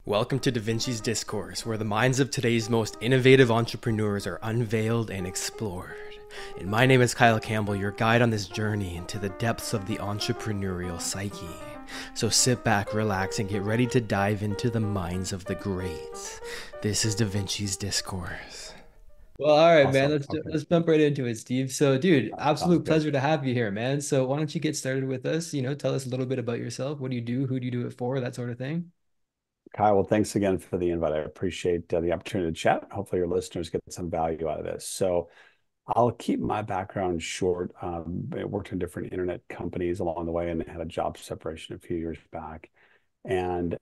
Welcome to Da Vinci's Discourse, where the minds of today's most innovative entrepreneurs are unveiled and explored. And my name is Kyle Campbell, your guide on this journey into the depths of the entrepreneurial psyche. So sit back, relax, and get ready to dive into the minds of the greats. This is Da Vinci's Discourse. Well, all right, man. Awesome. Let's Okay. let's jump right into it, Steve. So, dude, Sounds absolute good. pleasure to have you here, man. So, why don't you get started with us? Tell us a little bit about yourself. What do you do? Who do you do it for? That sort of thing. Kyle, well, thanks again for the invite. I appreciate the opportunity to chat. Hopefully, your listeners get some value out of this. So, I'll keep my background short. I worked in different internet companies along the way and had a job separation a few years back. And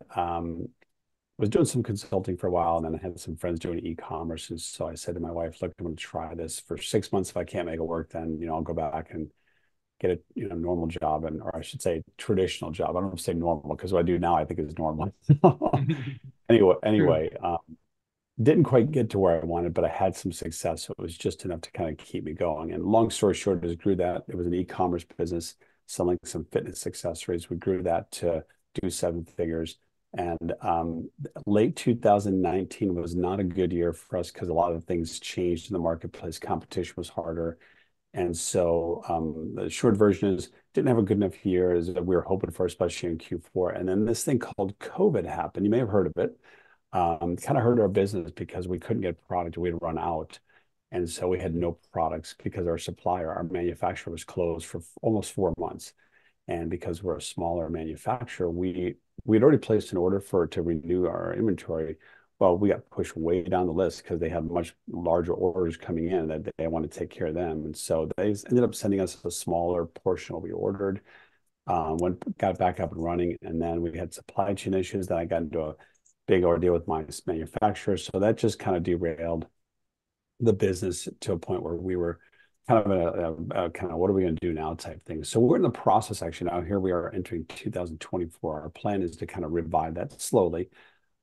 was doing some consulting for a while. And then I had some friends doing e-commerce. And so I said to my wife, look, I'm going to try this for 6 months. If I can't make it work, then, I'll go back and get a, normal job. And, or I should say traditional job. I don't want to say normal because what I do now, I think is normal. Anyway, True. didn't quite get to where I wanted, but I had some success. So it was just enough to kind of keep me going. And long story short, it grew that. It was an e-commerce business selling some fitness accessories. We grew that to do seven figures. And late 2019 was not a good year for us because a lot of things changed in the marketplace. Competition was harder. And so the short version is didn't have a good enough year as we were hoping for, especially in Q4. And then this thing called COVID happened. You may have heard of it. Kind of hurt our business because we couldn't get product. We'd run out. And so we had no products because our supplier, our manufacturer was closed for almost 4 months. And because we're a smaller manufacturer, we'd already placed an order for to renew our inventory. Well, we got pushed way down the list because they had much larger orders coming in that they wanted to take care of them. And so they ended up sending us a smaller portion of what we ordered. Got back up and running, and then we had supply chain issues that I got into a big ordeal with my manufacturer. So that just kind of derailed the business to a point where we were kind of a kind of what are we going to do now type thing. So we're in the process actually now. Here we are entering 2024. Our plan is to kind of revive that slowly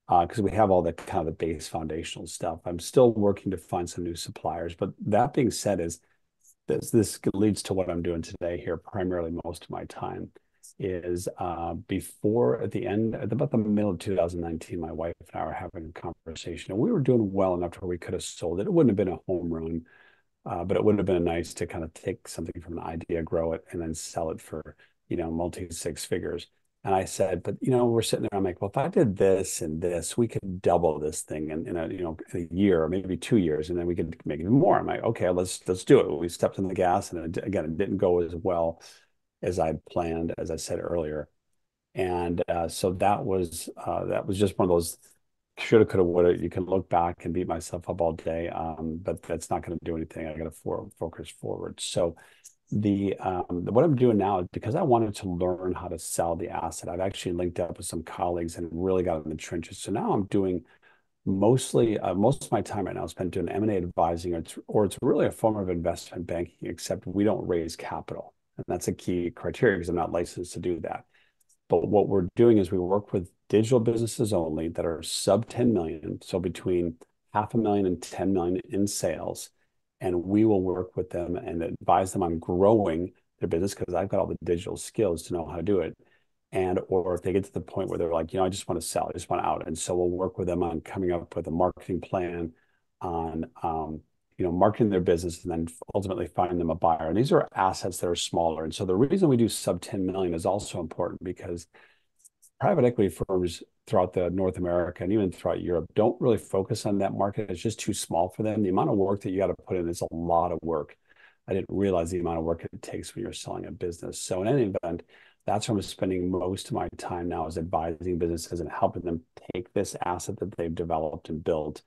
because we have all the kind of the base foundational stuff. I'm still working to find some new suppliers, but that being said, is this leads to what I'm doing today here. Primarily, most of my time is before at the end, at about the middle of 2019, my wife and I were having a conversation, and we were doing well enough to where we could have sold it. It wouldn't have been a home run, but it would have been nice to kind of take something from an idea, grow it, and then sell it for, multi six figures. And I said, but we're sitting there. I'm like, well, if I did this and this, we could double this thing in a in a year or maybe 2 years, and then we could make even more. I'm like, okay, let's do it. We stepped on the gas, and again, it didn't go as well as I planned, as I said earlier. And so that was just one of those shoulda, coulda, woulda. You can look back and beat myself up all day, but that's not going to do anything. I got to focus forward. So what I'm doing now is because I wanted to learn how to sell the asset. I've actually linked up with some colleagues and really got in the trenches. So now I'm doing mostly most of my time right now is spent doing M&A advising, or it's really a form of investment banking, except we don't raise capital. And that's a key criteria because I'm not licensed to do that. But what we're doing is we work with digital businesses only that are sub 10 million, so between half a million and 10 million in sales. And we will work with them and advise them on growing their business because I've got all the digital skills to know how to do it. And or if they get to the point where they're like, I just want to sell, I just want out. And so we'll work with them on coming up with a marketing plan on marketing their business and then ultimately finding them a buyer. And these are assets that are smaller. And so the reason we do sub 10 million is also important because private equity firms throughout the North America and even throughout Europe don't really focus on that market. It's just too small for them. The amount of work that you got to put in is a lot of work. I didn't realize the amount of work it takes when you're selling a business. So in any event, that's where I'm spending most of my time now is advising businesses and helping them take this asset that they've developed and built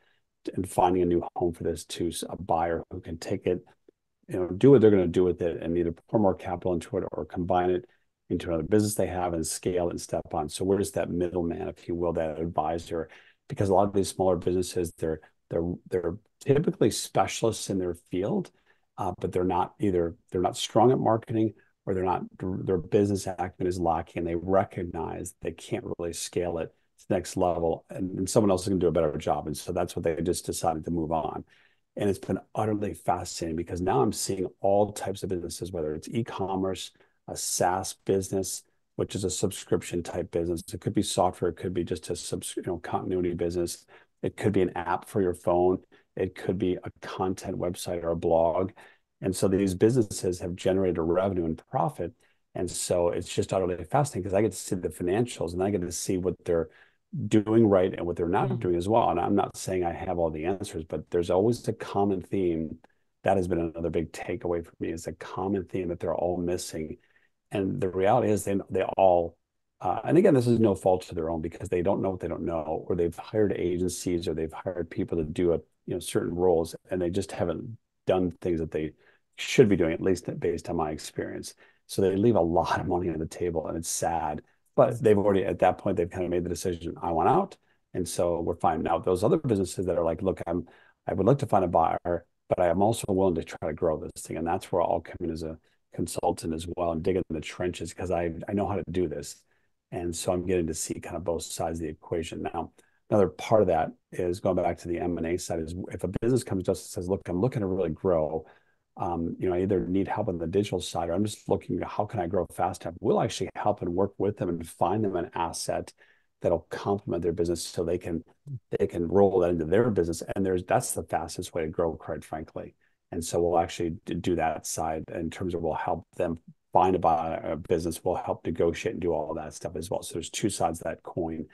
and finding a new home for this to a buyer who can take it, do what they're going to do with it and either pour more capital into it or combine it into another business they have and scale and step on. So where's that middleman, if you will, that advisor? Because a lot of these smaller businesses, they're typically specialists in their field, but they're not strong at marketing or their business acumen is lacking and they recognize they can't really scale it to the next level and someone else is going to do a better job. And so that's what they just decided to move on. And it's been utterly fascinating because now I'm seeing all types of businesses, whether it's e-commerce, a SaaS business, which is a subscription type business. It could be software, it could be just a continuity business. It could be an app for your phone. It could be a content website or a blog. And so these businesses have generated a revenue and profit. And so it's just utterly fascinating because I get to see the financials and I get to see what they're doing right and what they're not Mhm. doing as well. And I'm not saying I have all the answers, but there's always a common theme. That has been another big takeaway for me is a common theme that they're all missing. And the reality is they all, and again, this is no fault to their own because they don't know what they don't know, or they've hired agencies or they've hired people to do certain roles, and they just haven't done things that they should be doing, at least based on my experience. So they leave a lot of money on the table, and it's sad. But they've already, at that point, they've kind of made the decision, I want out. And so we're fine. Now, those other businesses that are like, look, I would like to find a buyer, but I am also willing to try to grow this thing. And that's where I'll come in as a consultant as well and dig in the trenches because I know how to do this. And so I'm getting to see kind of both sides of the equation. Now, another part of that is going back to the M&A side is if a business comes to us and says, look, I'm looking to really grow, I either need help on the digital side or I'm just looking at how can I grow faster. We'll actually help and work with them and find them an asset that'll complement their business so they can roll that into their business. And that's the fastest way to grow, quite frankly. And so we'll actually do that side in terms of we'll help them find a business, we'll help negotiate and do all that stuff as well. So there's two sides of that coin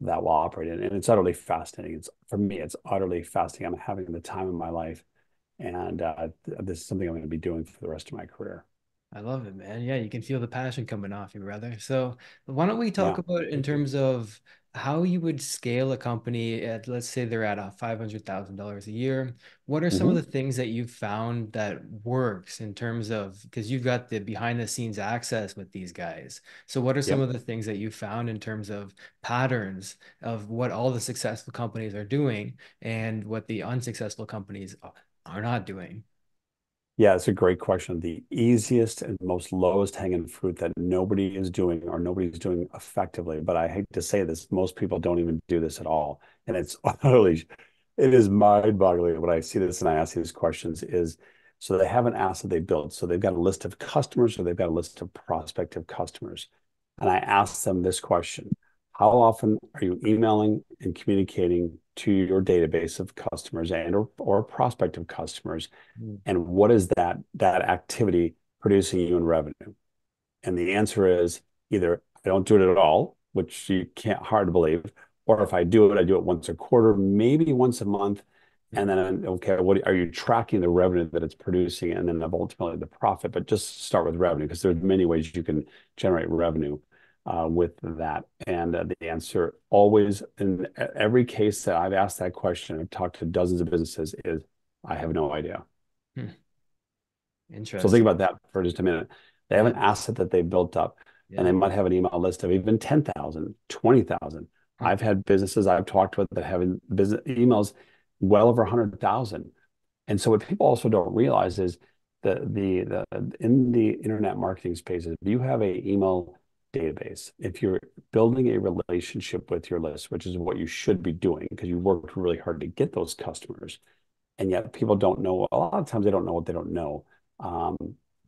that will operate in. And it's utterly fascinating. It's for me, it's utterly fascinating. I'm having the time of my life. And this is something I'm going to be doing for the rest of my career. I love it, man. Yeah, you can feel the passion coming off you, brother. So why don't we talk Yeah. about in Thank you. terms of how you would scale a company at, let's say they're at a $500,000 a year. What are some of Hmm. the things that you've found that works in terms of, because you've got the behind the scenes access with these guys. So what are some Yep. of the things that you found in terms of patterns of what all the successful companies are doing and what the unsuccessful companies are not doing? Yeah, it's a great question. The easiest and most lowest hanging fruit that nobody is doing or nobody's doing effectively, but I hate to say this, most people don't even do this at all. And it's utterly, it is mind-boggling when I see this and I ask these questions is so they have an asset they build. So they've got a list of customers or they've got a list of prospective customers. And I ask them this question, how often are you emailing and communicating to your database of customers and or prospective customers? Mm. And what is that activity producing you in revenue? And the answer is either I don't do it at all, which you can't hard to believe, or if I do it, I do it once a quarter, maybe once a month. And Mm. then, okay, what are you tracking the revenue that it's producing and then ultimately the profit? But just start with revenue because there's many ways you can generate revenue with that. And the answer always in every case that I've asked that question, I've talked to dozens of businesses, is I have no idea. Hmm. So think Interesting. about that for just a minute. They have Yeah. an asset that they built up, and Yeah. they might have an email list of even 10,000, 20,000. Huh. I've had businesses I've talked with that have business emails well over 100,000. And so what people also don't realize is the in the internet marketing spaces, if you have a email database, if you're building a relationship with your list, which is what you should be doing because you worked really hard to get those customers, and yet people don't know. A lot of times they don't know what they don't know, um,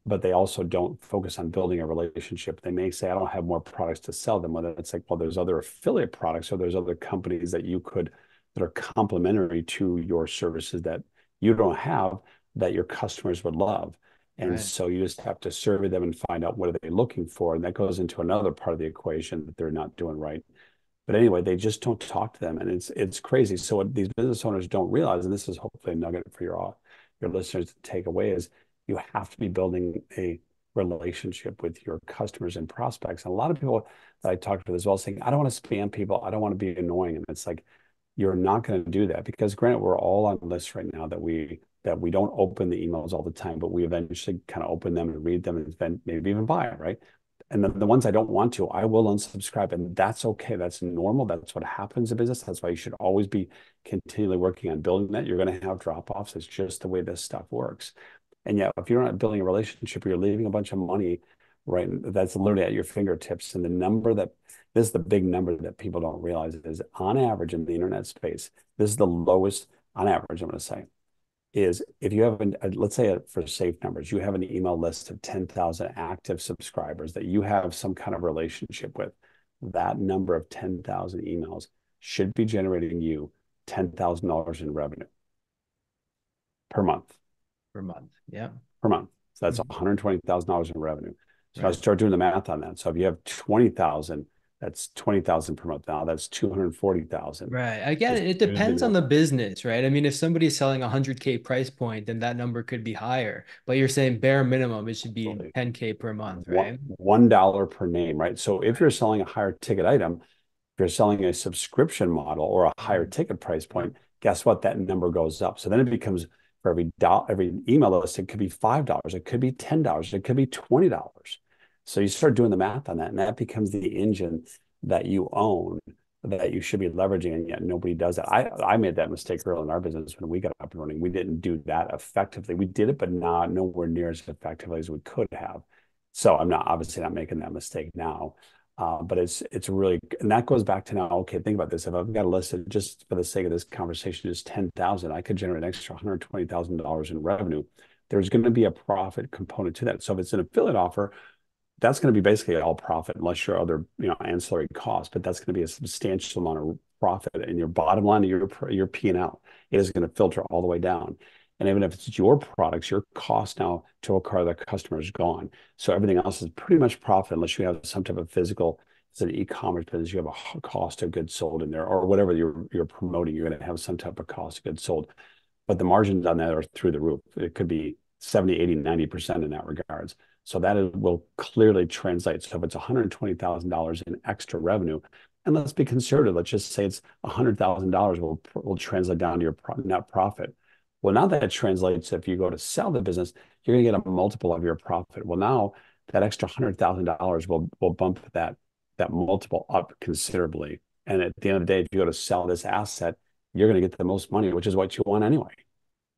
but they also don't focus on building a relationship. They may say, "I don't have more products to sell them." Whether it's like, well, there's other affiliate products or there's other companies that you could that are complementary to your services that you don't have that your customers would love. And Right. so you just have to survey them and find out what are they looking for, and that goes into another part of the equation that they're not doing right. But anyway, they just don't talk to them, and it's crazy. So what these business owners don't realize, and this is hopefully a nugget for your listeners to take away, is you have to be building a relationship with your customers and prospects. And a lot of people that I talk to as well saying, I don't want to spam people, I don't want to be annoying. And it's like you're not going to do that because granted, we're all on lists right now that we don't open the emails all the time, but we eventually kind of open them and read them and then maybe even buy it, right? And the ones I don't want to, I will unsubscribe. And that's okay. That's normal. That's what happens in business. That's why you should always be continually working on building that. You're going to have drop offs. It's just the way this stuff works. And yet, if you're not building a relationship, you're leaving a bunch of money, right? That's literally at your fingertips. And the number that this is the big number that people don't realize is on average in the internet space, this is the lowest on average, I'm going to say. is if you have let's say for safe numbers, you have an email list of 10,000 active subscribers that you have some kind of relationship with, that number of 10,000 emails should be generating you $10,000 in revenue per month, per month. Yeah. per month. So that's Mhm. $120,000 in revenue. So I Right. start doing the math on that. So if you have 20,000, that's 20,000 per month. Now that's 240,000. Right. Again, Just it do the depends on math. the business, right? I mean, if somebody's selling a 100K price point, then that number could be higher. But you're saying bare minimum, it should be Absolutely. 10K per month, One, right? $1 per name, right? So if Right. you're selling a higher ticket item, if you're selling a subscription model or a higher Mhm. ticket price Yep. point, guess what? That number goes up. So then it becomes for every email list, it could be $5, it could be $10, it could be $20. So you start doing the math on that, and that becomes the engine that you own, that you should be leveraging, and yet nobody does that. I made that mistake early in our business when we got up and running. We didn't do that effectively. We did it, but not nowhere near as effectively as we could have. So I'm not obviously not making that mistake now. But it's really, and that goes back to now. Okay, think about this. If I've got a list of, just for the sake of this conversation, just 10,000, I could generate an extra $120,000 in revenue. There's going to be a profit component to that. So if it's an affiliate offer, that's going to be basically all profit, unless your other, ancillary costs. But that's going to be a substantial amount of profit, and your bottom line of your P&L, it is going to filter all the way down. And even if it's your products, your cost now to acquire the customer is gone. So everything else is pretty much profit, unless you have some type of physical. It's an e-commerce business. You have a cost of goods sold in there, or whatever you're promoting. You're going to have some type of cost of goods sold, but the margins on that are through the roof. It could be 70, 80, 90% in that regards. So will clearly translate. So if it's $120,000 in extra revenue, and let's be conservative, let's just say it's $100,000 will translate down to your net profit. Well, now that translates, if you go to sell the business, you're going to get a multiple of your profit. Well, now that extra $100,000 will bump that multiple up considerably. And at the end of the day, if you go to sell this asset, you're going to get the most money, which is what you want anyway.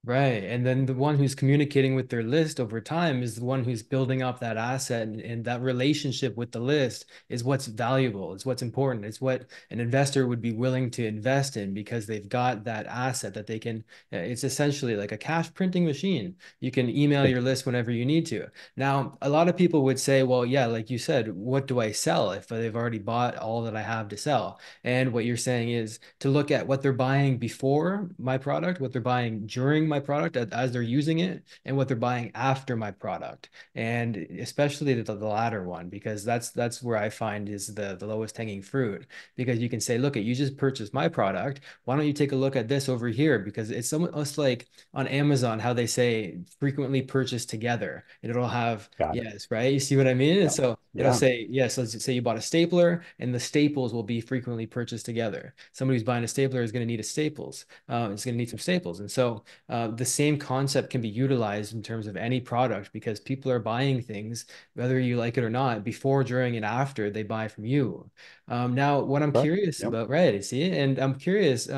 Right. And then the one who's communicating with their list over time is the one who's building up that asset. And that relationship with the list is what's valuable, it's what's important, it's what an investor would be willing to invest in because they've got that asset that they can. It's essentially like a cash printing machine. You can email your list whenever you need to. Now, a lot of people would say, well, yeah, like you said, what do I sell if they've already bought all that I have to sell? And what you're saying is to look at what they're buying before my product, what they're buying during my product as they're using it, and what they're buying after my product. And especially the latter one, because that's where I find is the lowest hanging fruit. Because you can say, look, you just purchased my product. Why don't you take a look at this over here? Because it's almost like on Amazon, how they say frequently purchased together. And it'll have, Got it. yes, right? You see what I mean? And Yeah. so it'll Yeah. say, yes, let's say you bought a stapler and the staples will be frequently purchased together. Somebody who's buying a stapler is going to need a staples. It's going to need some staples. And so the same concept can be utilized in terms of any product because people are buying things, whether you like it or not, before, during, and after they buy from you. Now, what I'm Correct. curious Yep. about, right? See, and I'm curious,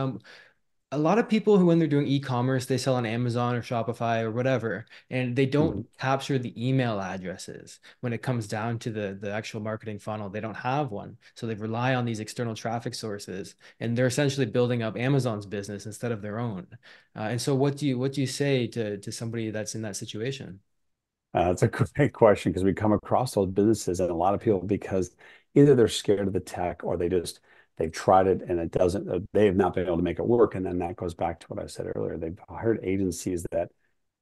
a lot of people who, when they're doing e-commerce, they sell on Amazon or Shopify or whatever, and they don't Mhm. capture the email addresses when it comes down to the actual marketing funnel. They don't have one. So they rely on these external traffic sources, and they're essentially building up Amazon's business instead of their own. And so what do you say to somebody that's in that situation? That's a great question, because we come across those businesses and a lot of people, because either they're scared of the tech, or they've tried it and it doesn't, they have not been able to make it work. And then that goes back to what I said earlier. They've hired agencies that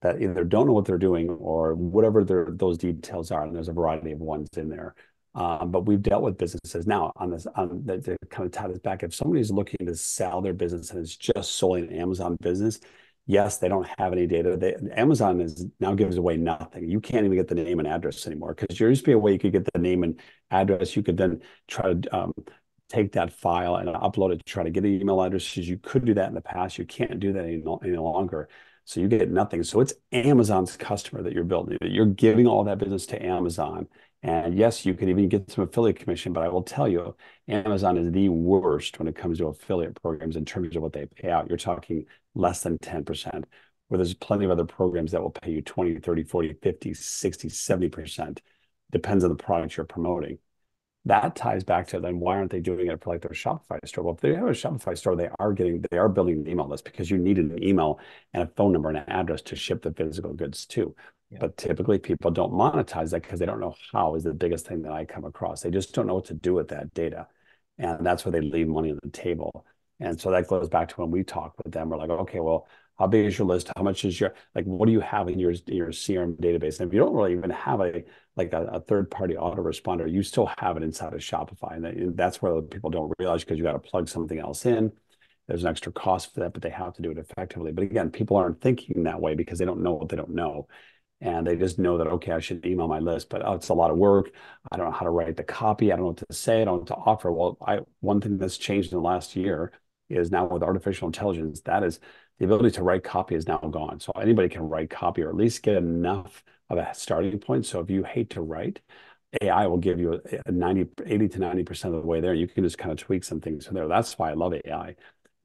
either don't know what they're doing, or whatever those details are. And there's a variety of ones in there. But we've dealt with businesses now on this, to kind of tie this back. If somebody's looking to sell their business and it's just solely an Amazon business, yes, they don't have any data. Amazon is now gives away nothing. You can't even get the name and address anymore, because there used to be a way you could get the name and address. You could then try to take that file and upload it to try to get an email addresses. You could do that in the past. You can't do that any longer. So you get nothing. So it's Amazon's customer that you're building. You're giving all that business to Amazon. And yes, you can even get some affiliate commission, but I will tell you, Amazon is the worst when it comes to affiliate programs in terms of what they pay out. You're talking less than 10%, where there's plenty of other programs that will pay you 20, 30, 40, 50, 60, 70%. Depends on the product you're promoting. that ties back to then why aren't they doing it for like their Shopify store? Well, if they have a Shopify store, they are building an email list because you need an email and a phone number and an address to ship the physical goods to. Yeah. But typically people don't monetize that because they don't know how is the biggest thing that I come across. They just don't know what to do with that data. And that's where they leave money on the table. And so that goes back to when we talk with them. We're like, okay, well, how big is your list? How much is your like? What do you have in your CRM database? And if you don't really even have a third party autoresponder, you still have it inside of Shopify, and that's where people don't realize because you got to plug something else in. There's an extra cost for that, but they have to do it effectively. But again, people aren't thinking that way because they don't know what they don't know. And they just know that, okay, I should email my list, but it's a lot of work. I don't know how to write the copy. I don't know what to say. I don't know what to offer. Well, one thing that's changed in the last year is now with artificial intelligence, that is the ability to write copy is now gone. So anybody can write copy or at least get enough of a starting point. So if you hate to write, AI will give you a 90, 80 to 90% of the way there. You can just kind of tweak some things from there. That's why I love AI.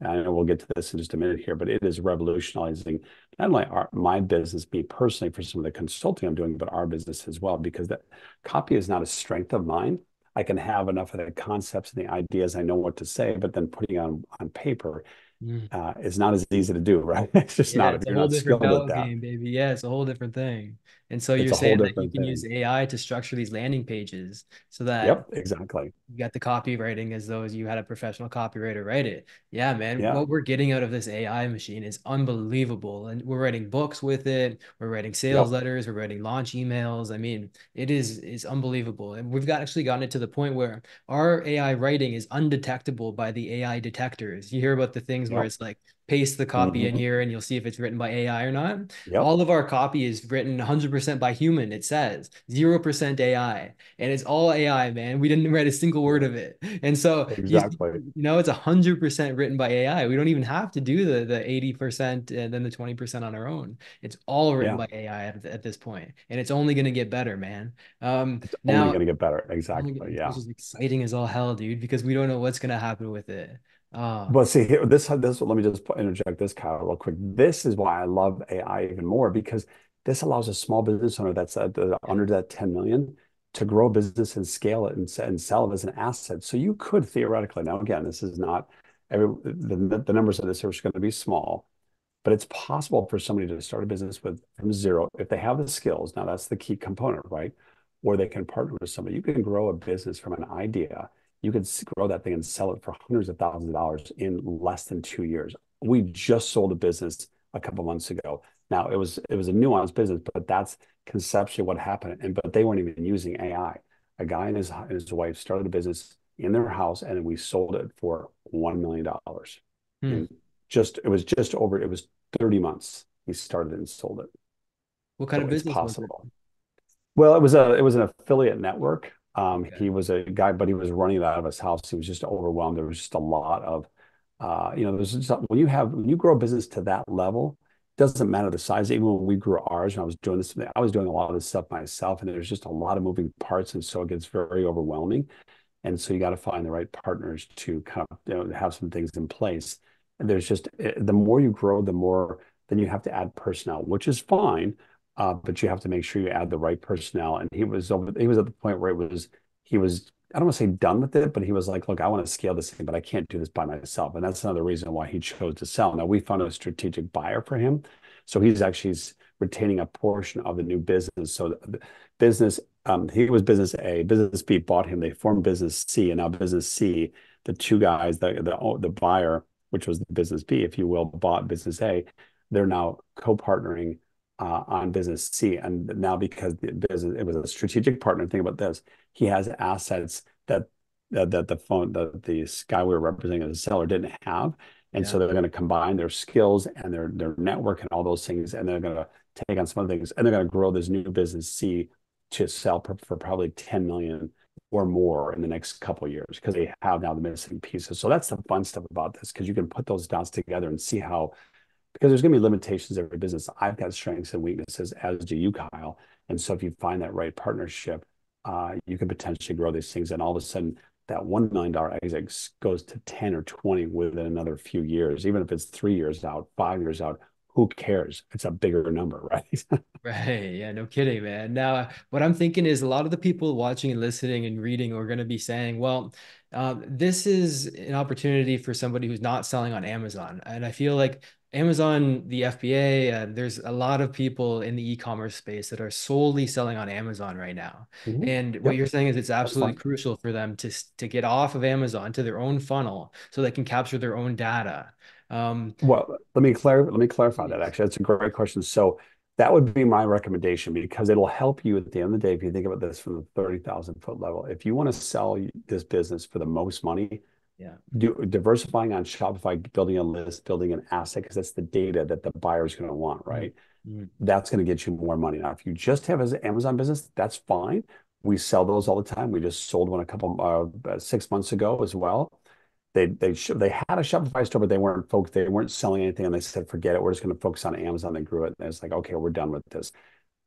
I know we'll get to this in just a minute here, but it is revolutionizing not only my business, me personally, for some of the consulting I'm doing, but our business as well, because that copy is not a strength of mine. I can have enough of the concepts and the ideas. I know what to say, but then putting on paper Mm. is not as easy to do, right? It's just Yeah, not if it's a you're whole not different skilled at ball that. game, baby. Yeah, it's a whole different thing. And so It's you're a whole saying that you different can use thing. AI to structure these landing pages so that Yep, exactly. you got the copywriting as though you had a professional copywriter write it. Yeah, man. Yeah, What we're getting out of this AI machine is unbelievable. And we're writing books with it. We're writing sales yep, letters. We're writing launch emails. I mean, it is unbelievable. And we've got actually gotten it to the point where our AI writing is undetectable by the AI detectors. You hear about the things where yep, it's like paste the copy in hmm, here and you'll see if it's written by AI or not. yep, All of our copy is written 100% by human, it says 0% AI, and it's all AI, man. We didn't write a single word yeah, of it. And so exactly. it's 100% written by AI. We don't even have to do the 80% and then the 20% on our own. It's all written Yeah, by AI at this point, and it's only going to get better, man. it's only Now, going to get better. Exactly. which Yeah. is exciting as all hell, dude, because we don't know what's going to happen with it. Uh, But see, here, this, let me just interject this, Kyle, real quick. This is why I love AI even more because this allows a small business owner that's yeah, under that 10 million to grow a business and scale it and sell it as an asset. So you could theoretically, now again, this is not the numbers of this are going to be small, but it's possible for somebody to start a business with from zero if they have the skills. Now that's the key component, right? Or they can partner with somebody. You can grow a business from an idea. You can grow that thing and sell it for hundreds of thousands of dollars in less than 2 years. We just sold a business a couple months ago. Now it was a nuanced business, but that's conceptually what happened. And but they weren't even using AI. A guy and his wife started a business in their house, and we sold it for $1 million hmm. in just it was just over it was 30 months he started and sold it. What kind So of it's business was possible. it? Well, it was an affiliate network. Okay. He was a guy, but he was running it out of his house. He was just overwhelmed. There was just a lot of there's just, when you grow a business to that level, it doesn't matter the size. Even when we grew ours, and I was doing this, I was doing a lot of this stuff myself, and there's just a lot of moving parts, and so it gets very overwhelming. And so you got to find the right partners to kind of have some things in place. And there's just the more you grow, the more then you have to add personnel, which is fine, but you have to make sure you add the right personnel. And he was at the point where he was I don't want to say done with it, but he was like, look, I want to scale this thing, but I can't do this by myself. And that's another reason why he chose to sell. Now we found a strategic buyer for him, so he's retaining a portion of the new business. So the business he was business A. Business B bought him. They formed business C, and now business C, the two guys, the buyer, which was the business B, if you will, bought business A. They're now co-partnering on business C, and now because it was a strategic partner. Think about this: he has assets that the guy we were representing as a seller didn't have, and Yeah. so they're going to combine their skills and their network and all those things, and they're going to take on some other things, and they're going to grow this new business C to sell for probably 10 million or more in the next couple of years because they have now the missing pieces. So that's the fun stuff about this because you can put those dots together and see how because there's going to be limitations in every business. I've got strengths and weaknesses, as do you, Kyle. And so if you find that right partnership, you can potentially grow these things. And all of a sudden, that $1 million exit goes to 10 or 20 within another few years, even if it's 3 years out, 5 years out. who cares? It's a bigger number, right? Right. Yeah, no kidding, man. Now, what I'm thinking is a lot of the people watching and listening and reading are going to be saying, well, this is an opportunity for somebody who's not selling on Amazon. And I feel like Amazon, the FBA, there's a lot of people in the e-commerce space that are solely selling on Amazon right now. Mhm. And what Yep, you're saying is it's that's absolutely fine. crucial for them to get off of Amazon to their own funnel so they can capture their own data. Um, Well, let me clarify that actually. That's a great question. So that would be my recommendation because it'll help you at the end of the day if you think about this from the 30,000 foot level. If you want to sell this business for the most money, yeah. diversifying on Shopify, building a list, building an asset, because that's the data that the buyer is going to want, Mm, right? mm, That's going to get you more money. Now, if you just have an Amazon business, that's fine. We sell those all the time. We just sold one a couple 6 months ago as well. They had a Shopify store, but they weren't selling anything, and they said, forget it. We're just going to focus on Amazon. They grew it, and it's like, okay, we're done with this.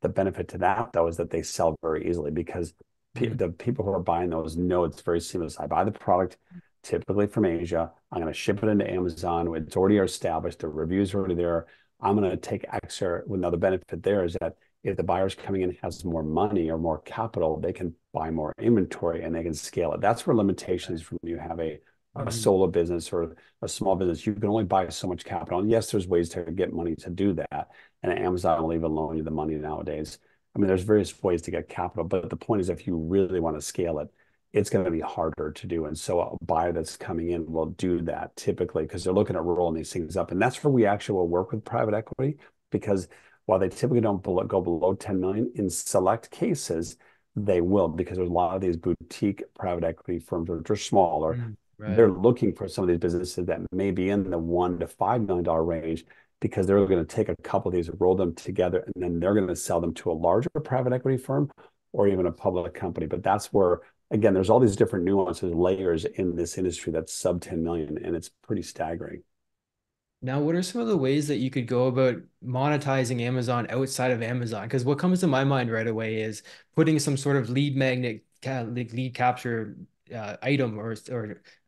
The benefit to that, though, is that they sell very easily because mm, the people who are buying those know it's very seamless. I buy the product typically from Asia. I'm going to ship it into Amazon. It's already established. The reviews are already there. I'm going to take extra. Well, now the benefit there is that if the buyer's coming in has more money or more capital, they can buy more inventory and they can scale it. That's where limitations from you have a mm. solo business or a small business. You can only buy so much capital. And yes, there's ways to get money to do that. And Amazon will even loan you the money nowadays. I mean, there's various ways to get capital, but the point is, if you really want to scale it, it's going to be harder to do. And so a buyer that's coming in will do that typically because they're looking at rolling these things up. And that's where we actually will work with private equity because while they typically don't go below 10 million, in select cases, they will because there's a lot of these boutique private equity firms which are smaller. Mm, They're right. looking for some of these businesses that may be in the $1 to $5 million range because they're going to take a couple of these, roll them together, and then they're going to sell them to a larger private equity firm or even a public company. But that's where, again, there's all these different nuances, layers in this industry that's sub 10 million, and it's pretty staggering. Now, what are some of the ways that you could go about monetizing Amazon outside of Amazon? Because what comes to my mind right away is putting some sort of lead magnet, lead capture item or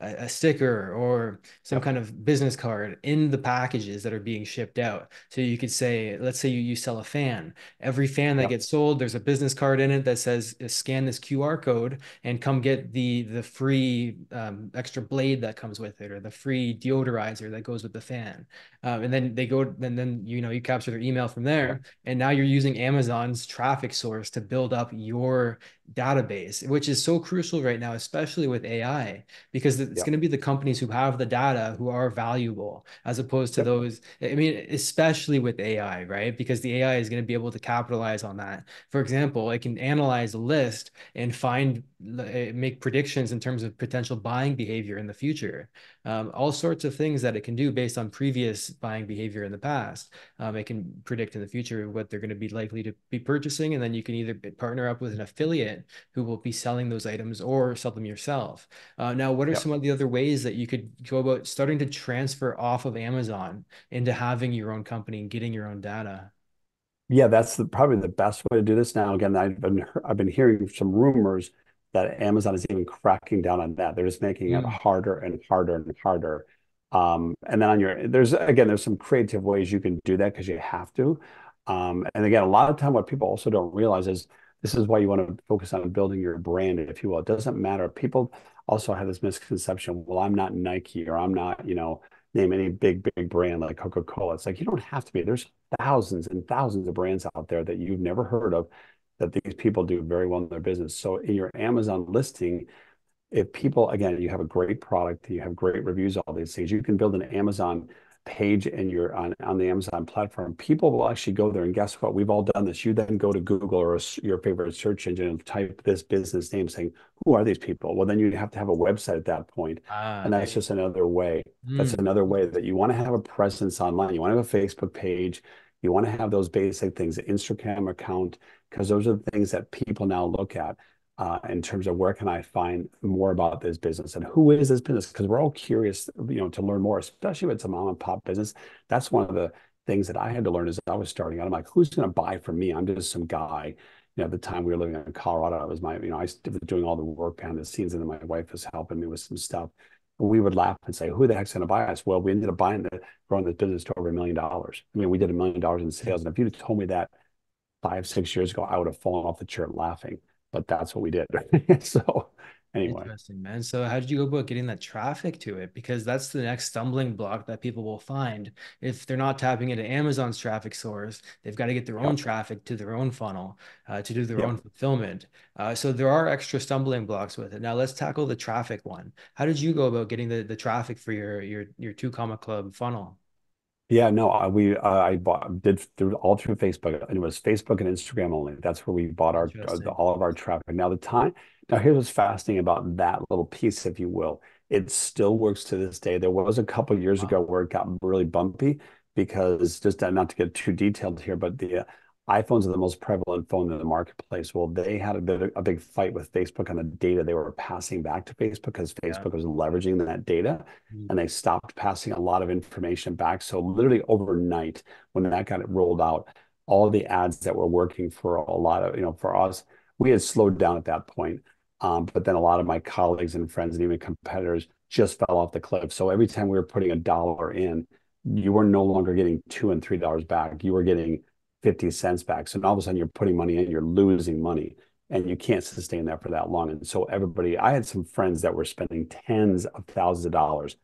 a sticker or some Yep. kind of business card in the packages that are being shipped out. So you could say, let's say you sell a fan. Every fan that Yep. gets sold, there's a business card in it that says, scan this QR code and come get the free extra blade that comes with it or the free deodorizer that goes with the fan. And then they go, and then you capture their email from Yep. there, and now you're using Amazon's traffic source to build up your database, which is so crucial right now, especially with AI, because it's Yep. going to be the companies who have the data who are valuable, as opposed to Yep. those. I mean, especially with AI, right? Because the AI is going to be able to capitalize on that. For example, it can analyze a list and make predictions in terms of potential buying behavior in the future, all sorts of things that it can do based on previous buying behavior in the past. It can predict in the future what they're going to be likely to be purchasing, and then you can either partner up with an affiliate who will be selling those items or sell them yourself. Now, what are Yep. some of the other ways that you could go about starting to transfer off of Amazon into having your own company and getting your own data? Yeah, that's probably the best way to do this. Now, again, I've been hearing some rumors that Amazon is even cracking down on that. They're just making it Mm. harder and harder and harder. And then there's some creative ways you can do that because you have to. And again, a lot of time what people also don't realize is this is why you want to focus on building your brand, if you will. It doesn't matter. People also have this misconception, well, I'm not Nike or I'm not, name any big brand like Coca-Cola. It's like you don't have to be. There's thousands and thousands of brands out there that you've never heard of that these people do very well in their business. So in your Amazon listing, if people, again, you have a great product, you have great reviews, all these things, you can build an Amazon page and you're on the Amazon platform. People will actually go there and guess what? We've all done this. You then go to Google or your favorite search engine and type this business name saying, who are these people? Well, then you have to have a website at that point. Ah, And there that's you just another way. go. That's Mm. another way that you want to have a presence online. You want to have a Facebook page. You want to have those basic things, an Instagram account, because those are the things that people now look at in terms of where can I find more about this business and who is this business? Because we're all curious, to learn more, especially if it's a mom and pop business. That's one of the things that I had to learn as I was starting out. I'm like, who's going to buy from me? I'm just some guy. At the time we were living in Colorado, I was I was doing all the work behind the scenes, and then my wife was helping me with some stuff. we would laugh and say, who the heck's going to buy us? Well, we ended up growing this business to over $1 million. I mean, we did $1 million in sales. And if you'd told me that 5, 6 years ago, I would have fallen off the chair laughing. But that's what we did. So anyway, Interesting, man. So how did you go about getting that traffic to it? Because that's the next stumbling block that people will find. If they're not tapping into Amazon's traffic source, they've got to get their own yep, traffic to their own funnel to do their own yep. fulfillment. So there are extra stumbling blocks with it. Now let's tackle the traffic one. How did you go about getting the traffic for your two comma club funnel? Yeah, no, I bought did through all through Facebook, and it was Facebook and Instagram only. That's where we bought Interesting. all of our traffic. Now here's what's fascinating about that little piece, if you will. It still works to this day. There was a couple of years ago Wow. where it got really bumpy because just not to get too detailed here, but the iPhones are the most prevalent phone in the marketplace. Well, they had a big fight with Facebook on the data they were passing back to Facebook because Yeah. Facebook was leveraging that data Mhm. and they stopped passing a lot of information back. So literally overnight, when that got rolled out, all the ads that were working for a lot of, for us, we had slowed down at that point. But then a lot of my colleagues and friends and even competitors just fell off the cliff. So every time we were putting $1 in, you were no longer getting $2 and $3 back. You were getting 50 cents back. So now all of a sudden you're putting money in, you're losing money and you can't sustain that for that long. And so I had some friends that were spending tens of thousands of dollars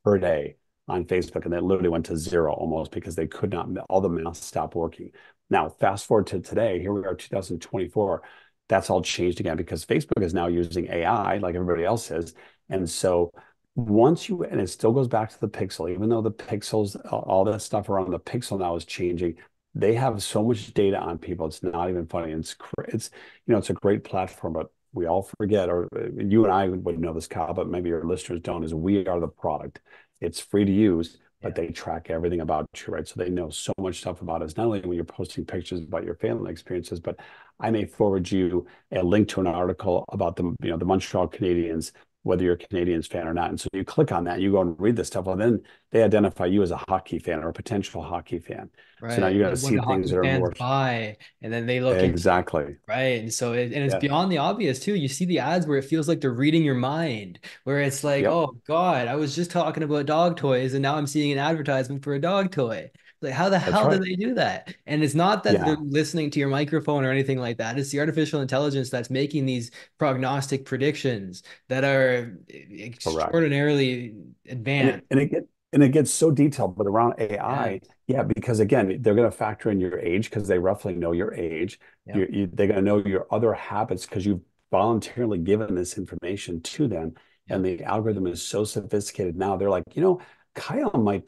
per day on Facebook, and that literally went to zero almost because they could not, all the math stopped working. Now, fast forward to today, here we are, 2024. That's all changed again because Facebook is now using AI like everybody else is. And so and it still goes back to the pixel, even though the pixels, all that stuff around the pixel now is changing. They have so much data on people. It's not even funny. It's a great platform, but we all forget, or you and I would know this, Kyle, but maybe your listeners don't, is we are the product. It's free to use, but Yeah. they track everything about you, right? So they know so much stuff about us, not only when you're posting pictures about your family experiences, but I may forward you a link to an article about the Montreal Canadiens, whether you're a Canadiens fan or not. And so you click on that, you go and read this stuff. Well, then they identify you as a hockey fan or a potential hockey fan. So now Right. you got to And when see the things hockey that are fans more buy and then they look into you. exactly. Right. And so and it's Yeah. beyond the obvious too. You see the ads where it feels like they're reading your mind, where it's like, Yep. oh God, I was just talking about dog toys and now I'm seeing an advertisement for a dog toy. Like, how the That's hell do right. they do that? And it's not that they're Yeah. listening to your microphone or anything like that. It's the artificial intelligence that's making these prognostic predictions that are Correct. extraordinarily And advanced. it gets so detailed, but around Yeah. AI, yeah, because again, they're going to factor in your age because they roughly know your age. Yep. They're going to know your other habits because you've voluntarily given this information to them. And Yep. the algorithm is so sophisticated now. They're like, Kyle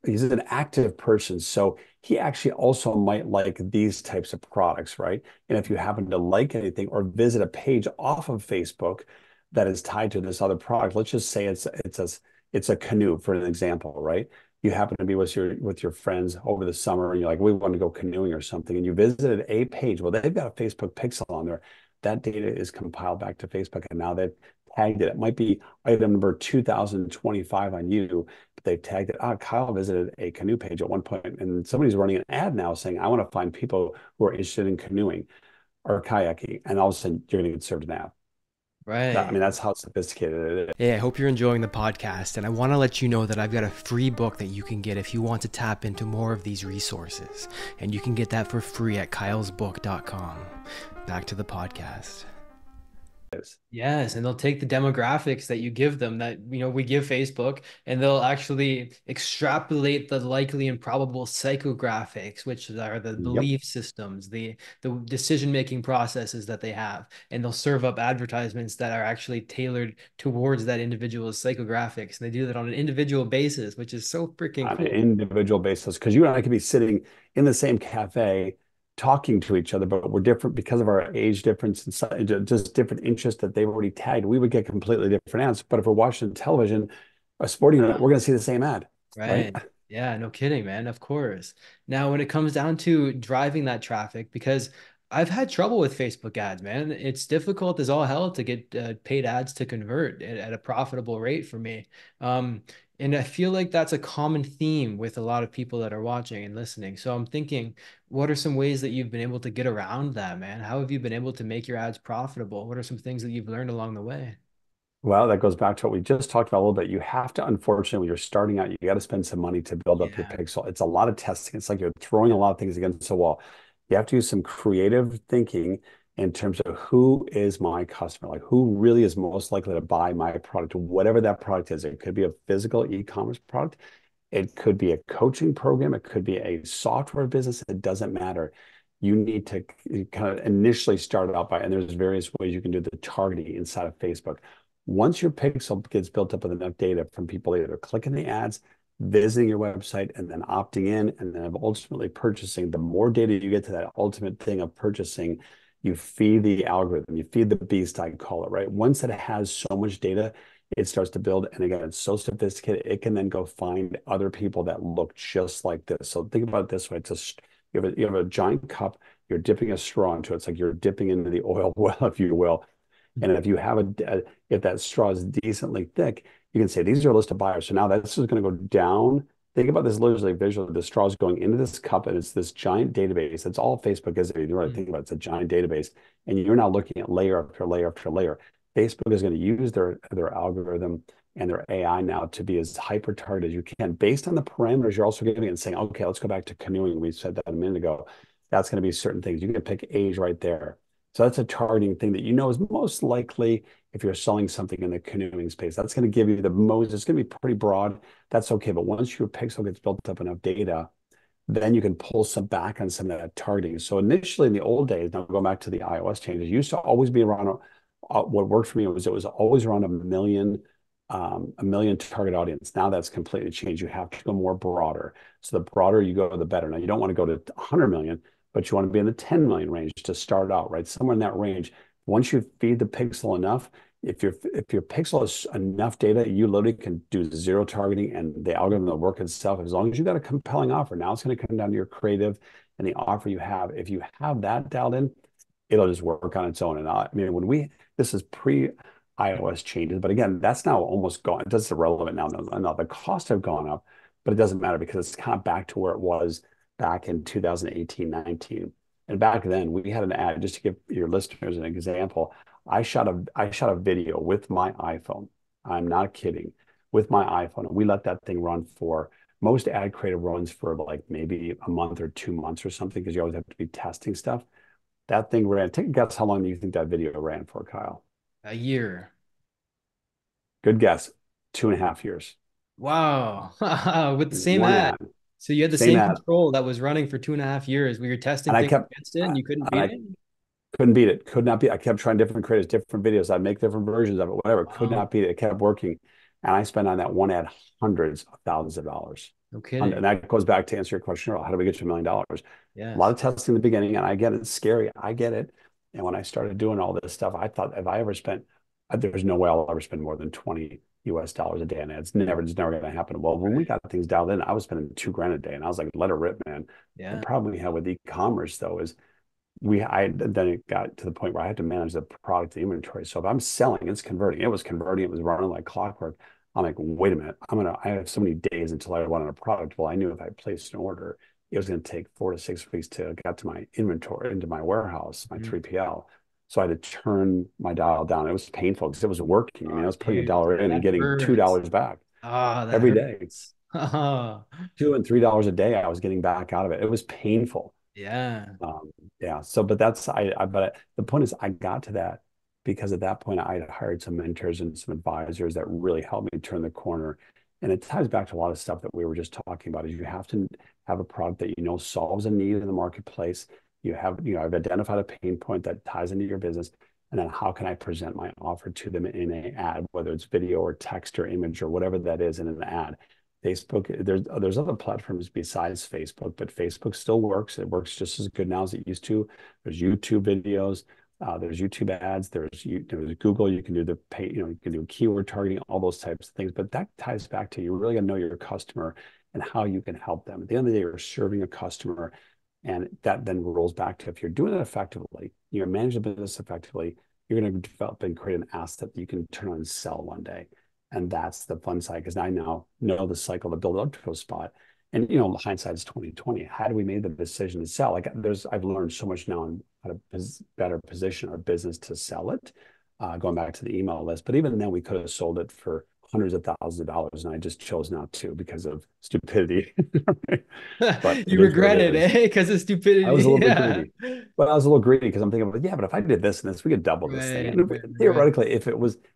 he's an active person. So he actually also might like these types of products, right? And if you happen to like anything or visit a page off of Facebook that is tied to this other product, let's just say it's a canoe for an example, right? You happen to be with your friends over the summer and you're like, we want to go canoeing or something, and you visited a page. Well, they've got a Facebook pixel on there. That data is compiled back to Facebook, and now they've tagged it. It might be item number 2025 on you, but they've tagged it. Kyle visited a canoe page at one point, and somebody's running an ad now saying, I want to find people who are interested in canoeing or kayaking, and all of a sudden you're going to get served an ad. I Right. mean, that's how sophisticated it Hey, I hope you're enjoying the podcast, and I want to let you know that I've got a free book that you can get if you want to tap into more of these resources. And you can get that for free at kylesbook.com. Back to the podcast. is. Yes, and they'll take the demographics that you give them that we give Facebook, and they'll actually extrapolate the likely and probable psychographics, which are the Yep. belief systems, the decision-making processes that they have, and they'll serve up advertisements that are actually tailored towards that individual's psychographics. And they do that on an individual basis, which is so freaking On an cool. individual basis because you and I could be sitting in the same cafe talking to each other, but we're different because of our age difference and just different interests that they've already tagged. We would get completely different ads. But if we're watching television, a sporting event, we're going to see the same ad, right? Right. Yeah, no kidding, man. Of course. Now, when it comes down to driving that traffic, because I've had trouble with Facebook ads, man. It's difficult as all hell to get paid ads to convert at a profitable rate for me. Um, and I feel like that's a common theme with a lot of people that are watching and listening. So I'm thinking, what are some ways that you've been able to get around that, man? How have you been able to make your ads profitable? What are some things that you've learned along the way? Well, that goes back to what we just talked about a little bit. You have to, unfortunately, when you're starting out, you got to spend some money to build up your Yeah. pixel. It's a lot of testing. It's like you're throwing a lot of things against the wall. You have to use some creative thinking in terms of who is my customer, like who really is most likely to buy my product, whatever that product is. It could be a physical e-commerce product. It could be a coaching program. It could be a software business. It doesn't matter. You need to kind of initially start out by, and there's various ways you can do the targeting inside of Facebook. Once your pixel gets built up with enough data from people either clicking the ads, visiting your website, and then opting in, and then ultimately purchasing, the more data you get to that ultimate thing of purchasing, you feed the algorithm, you feed the beast, I call it, right? Once it has so much data, it starts to build. And again, it's so sophisticated, it can then go find other people that look just like this. So think about it this way. It's a, you have a giant cup, you're dipping a straw into it. It's like you're dipping into the oil well, if you will. And if you have if that straw is decently thick, you can say, these are a list of buyers. So now this is going to go down. Think about this literally visually. The straw is going into this cup and it's this giant database. That's all Facebook is. If you really think about it, it's a giant database. And you're now looking at layer after layer after layer. Facebook is going to use their algorithm and their AI now to be as hyper targeted as you can based on the parameters you're also giving and saying, okay, let's go back to canoeing. We said that a minute ago. That's going to be certain things. You can pick age right there. So that's a targeting thing that you know is most likely if you're selling something in the canoeing space. That's going to give you the most, it's going to be pretty broad. That's okay. But once your pixel gets built up enough data, then you can pull some back on some of that targeting. So initially in the old days, now going back to the iOS changes, used to always be around what worked for me was it was always around a million target audience. Now that's completely changed. You have to go more broader. So the broader you go, the better. Now you don't want to go to 100 million, but you want to be in the 10 million range to start out, right? Somewhere in that range. Once you feed the pixel enough, if your pixel has enough data, you literally can do zero targeting and the algorithm will work itself as long as you got a compelling offer. Now it's going to come down to your creative and the offer you have. If you have that dialed in, it'll just work on its own. And I mean, this is pre iOS changes, but again, that's now almost gone. That's irrelevant now. No, the costs have gone up, but it doesn't matter because it's kind of back to where it was back in 2018, 19. And back then we had an ad, just to give your listeners an example. I shot a video with my iPhone. I'm not kidding. With my iPhone. And we let that thing run for most ad creative runs for like maybe a month or 2 months or something, because you always have to be testing stuff. That thing ran. Take a guess how long do you think that video ran for, Kyle? A year. Good guess. 2.5 years. Wow. With the same One ad. ad, So you had the same same ad. control that was running for 2.5 years. We were testing And I things kept, against it and you couldn't and beat I it. couldn't beat it. Could not be. I kept trying different creatives, different videos. I'd make different versions of it, whatever. Could Wow. not beat it. It kept working. And I spent on that one ad hundreds of thousands of dollars. No And kidding. that goes back to answer your question earlier. How do we get to $1 million? A lot Yes. of testing in the beginning, and I get it. It's scary. I get it. And when I started doing all this stuff, I thought if I ever spent, there's no way I'll ever spend more than 20 US dollars a day on ads. It's never going to happen. Well, when we got things dialed in, I was spending 2 grand a day, and I was like, let it rip, man. The Yeah. problem we have with e-commerce though is I then it got to the point where I had to manage the product inventory. So if I'm selling, it's converting. It was converting. It was running like clockwork. I'm like, wait a minute. I have so many days until I wanted a product. Well, I knew if I placed an order, it was going to take 4 to 6 weeks to get to my inventory into my warehouse, my Mhm. 3PL. So I had to turn my dial down. It was painful because it was working. I mean, Oh, I was putting a dude. dollar Yeah, in and that getting two hurts. dollars back Ah, that every day. hurts. Oh, $2 and $3 a day I was getting back out of it. It was painful. yeah. Yeah. So, but that's but the point is, I got to that because at that point I had hired some mentors and some advisors that really helped me turn the corner. And it ties back to a lot of stuff that we were just talking about. Is you have to have a product that you know solves a need in the marketplace. I've identified a pain point that ties into your business, and then how can I present my offer to them in an ad, whether it's video or text or image or whatever that is in an ad. Facebook, there's other platforms besides Facebook, but Facebook still works. It works just as good now as it used to. There's YouTube videos, there's YouTube ads, there's Google. You can do the pay, you can do keyword targeting, all those types of things. But that ties back to you really got to know your customer and how you can help them. At the end of the day, you're serving a customer, and that then rolls back to if you're doing it effectively, you're managing the business effectively, you're going to develop and create an asset that you can turn on and sell one day. And that's the fun side because I now know the cycle to build up to a spot. And hindsight is 2020. Had we made the decision to sell, I've learned so much now on how to better position our business to sell it. going back to the email list. But even then, we could have sold it for hundreds of thousands of dollars, and I just chose not to because of stupidity. But You it is what regret it it, is. eh? Because of I was a stupidity. little bit Yeah. greedy. But I was a little greedy because I'm thinking, yeah, but if I did this and this, we could double this thing. Right, And right, right. theoretically,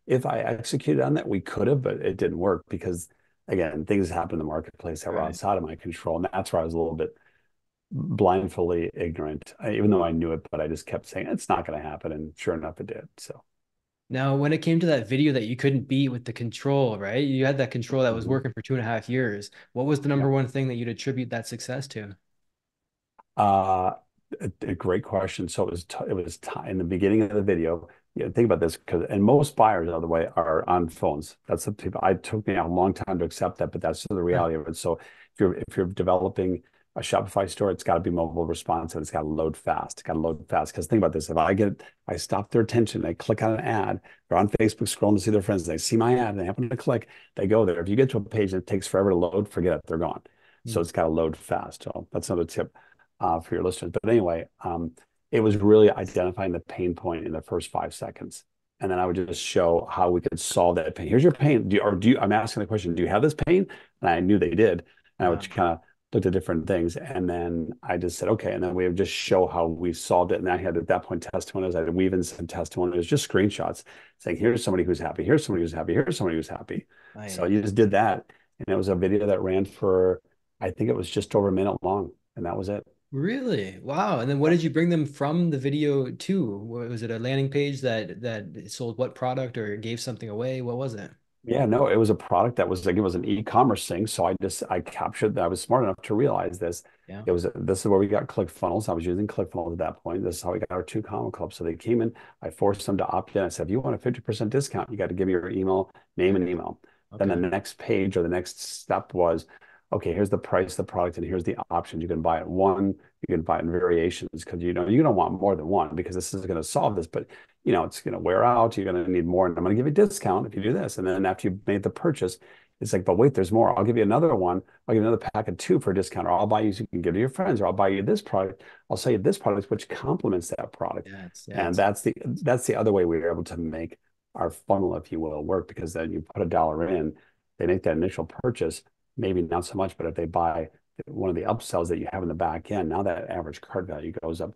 if I executed on that, we could have, but it didn't work because, again, things happened in the marketplace that were Right. outside of my control. And that's where I was a little bit blindfoldly ignorant, even though I knew it, but I just kept saying it's not going to happen. And sure enough, it did. So, Now, when it came to that video that you couldn't beat with the control, right? You had that control that was mhm. working for 2.5 years. What was the Yeah. number one thing that you'd attribute that success to? Uh, a great question. So in the beginning of the video. Yeah, think about this because and most buyers, by the way, are on phones. That's the people. I took me a long time to accept that, but that's the Huh. reality of it. So if you're developing a Shopify store, it's got to be mobile responsive. It's got to load fast. It's got to load fast. Because think about this: if I stop their attention, they click on an ad. They're on Facebook scrolling to see their friends. They see my ad, and they happen to click. They go there. If you get to a page that takes forever to load, forget it. They're gone. So Hmm. it's got to load fast. So that's another tip for your listeners. But anyway, it was really identifying the pain point in the first 5 seconds. And then I would just show how we could solve that pain. Here's your pain. I'm asking the question, do you have this pain? And I knew they did. And I would Wow. kind of looked at different things. And then I just said, okay. And then we would just show how we solved it. And I had at that point testimonials. I had weave in some testimonials, just screenshots saying, here's somebody who's happy. Here's somebody who's happy. Here's somebody who's happy. So Nice. you just did that. And it was a video that ran for, I think it was just over a minute long. And that was it. Really? Wow. And then what did you bring them from the video to? Was it a landing page that sold what product or gave something away? What was it? Yeah, no, it was a product that was like it was an e-commerce thing. So I captured that. I was smart enough to realize this. Yeah. This is where we got ClickFunnels. I was using ClickFunnels at that point. This is how we got our two comma clubs. So they came in, I forced them to opt in. I said, if you want a 50% discount, you got to give me your email, name and email. Then the Okay. next page or the next step was, okay, here's the price of the product and here's the options. You can buy it one, you can buy it in variations because you're gonna want more than one because this is gonna solve this, but it's going to wear out. You're going to need more. And I'm going to give you a discount if you do this. And then after you've made the purchase, it's like, but wait, there's more. I'll give you another one. I'll give you another pack of two for a discount, or I'll buy you so you can give to your friends, or I'll buy you this product. I'll sell you this product, which complements that product. Yes, And yes. that's the other way we were able to make our funnel, if you will, work because then you put a dollar in, they make that initial purchase, maybe not so much, but if they buy one of the upsells that you have in the back end, now that average cart value goes up,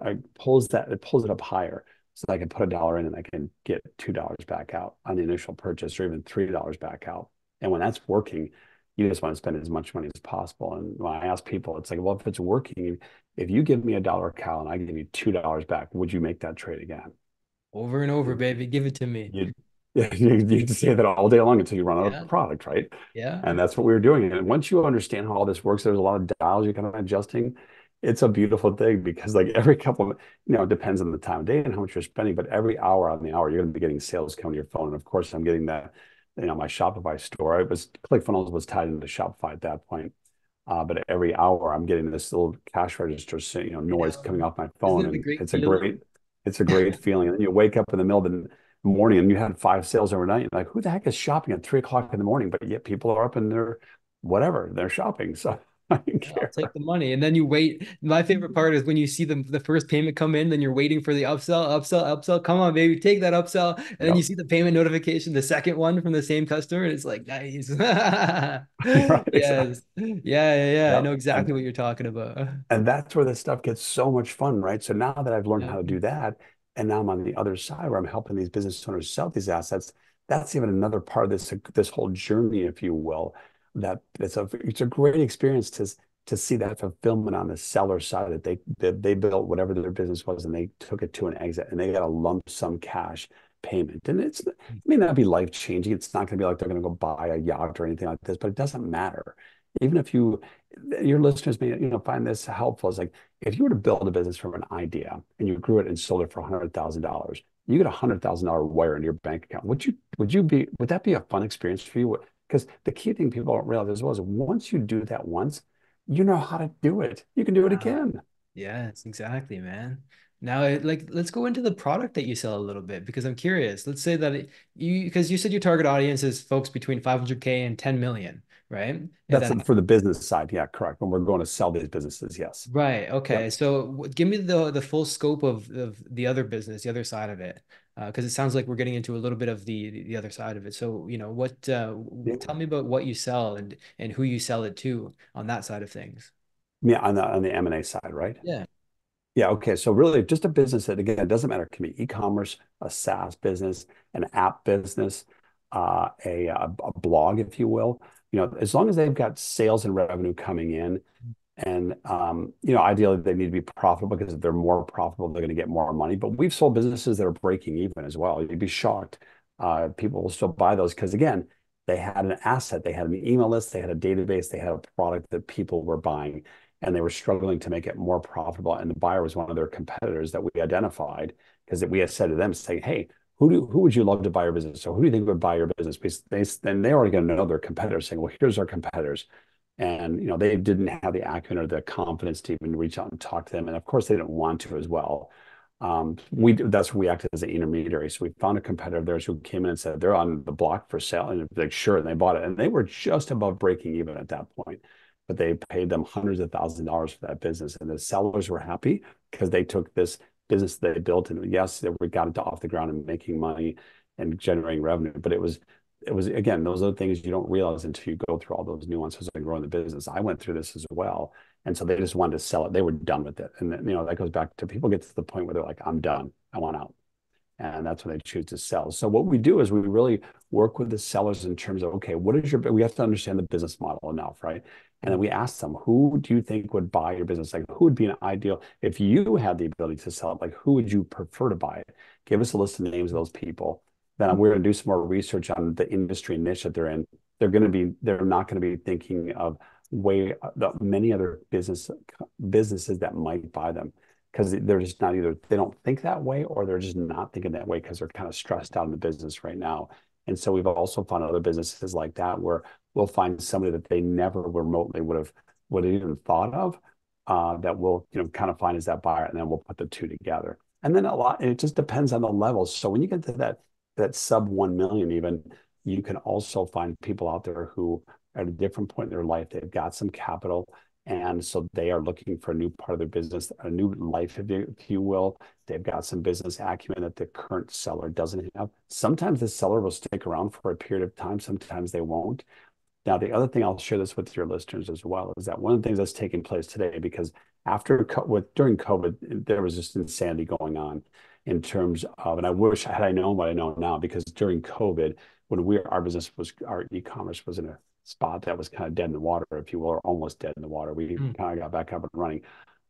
it pulls it up higher so I can put a dollar in and I can get $2 back out on the initial purchase or even $3 back out. And when that's working, you just want to spend as much money as possible. And when I ask people, it's like, well, if it's working, if you give me $1, Cal, and I give you $2 back, would you make that trade again? Over and over, baby. Give it to me. You you say that all day long until you run out Yeah. of product, right? Yeah. And that's what we were doing. And once you understand how all this works, there's a lot of dials you're kind of adjusting. It's a beautiful thing because like every couple of, it depends on the time of day and how much you're spending, but every hour on the hour, you're going to be getting sales coming to your phone. And of course, I'm getting that, my Shopify store. It was ClickFunnels was tied into Shopify at that point. But every hour I'm getting this little cash register, I noise know. coming off my Isn't phone. it a And great feeling? it's a great feeling. And then you wake up in the middle of the morning and you had 5 sales overnight. You're like, who the heck is shopping at 3 o'clock in the morning? But yet people are up in their whatever, they're shopping. So I don't Yeah, I'll take care. the money. And then you wait. My favorite part is when you see the first payment come in, then you're waiting for the upsell, upsell, upsell. Come on, baby, take that upsell. And then you Yep. see the payment notification, the second one from the same customer, and it's like, nice. Right. Exactly. Yes. Yeah, yeah, yeah. I know Yep. exactly what you're talking about. And that's where this stuff gets so much fun, right? So now that I've learned Yeah. how to do that, and now I'm on the other side where I'm helping these business owners sell these assets, that's even another part of this whole journey, if you will, that it's a great experience to see that fulfillment on the seller side that they built whatever their business was and they took it to an exit and they got a lump sum cash payment. And it may not be life changing. It's not going to be like they're going to go buy a yacht or anything like this, but it doesn't matter. Even if your listeners may find this helpful. It's like if you were to build a business from an idea and you grew it and sold it for $100,000, you get $100,000 wire into your bank account. Would that be a fun experience for you? Because the key thing people don't realize as well is once you do that once, you know how to do it. You can do it Ah, again. yes, exactly, man. Now, let's go into the product that you sell a little bit because I'm curious. Let's say that because you said your target audience is folks between 500K and 10 million, right? And That's that for the business side. Yeah, correct. When we're going to sell these businesses, yes. Right. Yep. Okay. So give me the full scope of the other business, the other side of it. Because it sounds like we're getting into a little bit of the other side of it. So, what tell Yeah. me about what you sell and who you sell it to on that side of things. Yeah, on the M&A side, right? Yeah. Yeah, okay. So really just a business that again, it doesn't matter. It can be e-commerce, a SaaS business, an app business, a blog, if you will. As long as they've got sales and revenue coming in, and ideally they need to be profitable because if they're more profitable, they're going to get more money. But we've sold businesses that are breaking even as well. You'd be shocked. People will still buy those because again, they had an asset, they had an email list, they had a database, they had a product that people were buying, and they were struggling to make it more profitable. And the buyer was one of their competitors that we identified because we had said to them, saying, "Hey, who would you love to buy your business? So who do you think would buy your business?" Because then they're already going to know their competitors, saying, "Well, here's our competitors." And they didn't have the acumen or the confidence to even reach out and talk to them, and of course they didn't want to as well. That's where we acted as an intermediary. So we found a competitor of theirs who came in and said they're on the block for sale, and they're like, sure, and they bought it, and they were just above breaking even at that point, but they paid them hundreds of thousands of dollars for that business, and the sellers were happy because they took this business they built, and yes, we got it off the ground and making money and generating revenue, but it was again, those are the things you don't realize until you go through all those nuances of growing the business. I went through this as well. And so they just wanted to sell it. They were done with it. And then, that goes back to people get to the point where they're like, I'm done. I want out. And that's when they choose to sell. So what we do is we really work with the sellers in terms of, okay, we have to understand the business model enough, right? And then we ask them, who do you think would buy your business? Like, who would be an ideal, if you had the ability to sell it, like, who would you prefer to buy it? Give us a list of names of those people. Then we're going to do some more research on the industry niche that they're in. They're not going to be thinking of many other businesses that might buy them because they're just not either they don't think that way or they're just not thinking that way because they're kind of stressed out in the business right now. And so we've also found other businesses like that where we'll find somebody that they never remotely would have even thought of that we'll kind of find as that buyer, and then we'll put the two together. And then it just depends on the levels. So when you get to that sub 1 million even, you can also find people out there who at a different point in their life, they've got some capital. And so they are looking for a new part of their business, a new life, if you will. They've got some business acumen that the current seller doesn't have. Sometimes the seller will stick around for a period of time. Sometimes they won't. Now, the other thing, I'll share this with your listeners as well, is that one of the things that's taking place today, because during COVID, there was just insanity going on in terms of, and I wish had I known what I know now, because during COVID, when our e-commerce was in a spot that was kind of dead in the water, if you will, or almost dead in the water. We Mm. kind of got back up and running.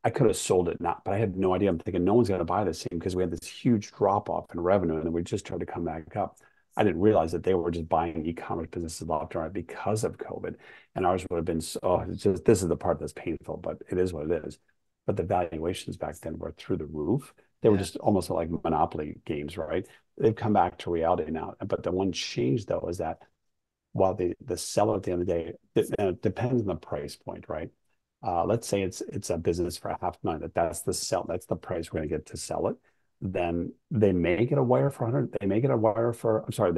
I could have sold it not, but I had no idea. I'm thinking no one's going to buy this thing because we had this huge drop off in revenue, and then we just tried to come back up. I didn't realize that they were just buying e-commerce businesses left and right because of COVID, and ours would have been this is the part that's painful, but it is what it is. But the valuations back then were through the roof. They were Yeah. just almost like monopoly games, right? They've come back to reality now. But the one change though is that while the seller at the end of the day, it depends on the price point, right? Let's say it's a business for $500,000. That's the price we're going to get to sell it. Then they may get a wire for 100. They may get a wire for, I'm sorry,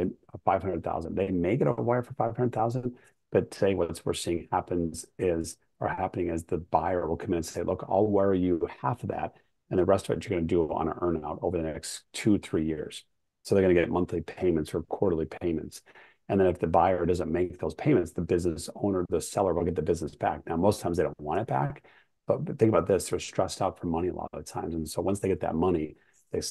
500,000. They may get a wire for 500,000. But today, what we're seeing happening is the buyer will come in and say, look, I'll wire you half of that, and the rest of it you're going to do on an earn out over the next 2, 3 years. So they're going to get monthly payments or quarterly payments. And then if the buyer doesn't make those payments, the business owner, the seller will get the business back. Now, most times they don't want it back, but think about this, they're stressed out for money a lot of times. And so once they get that money, they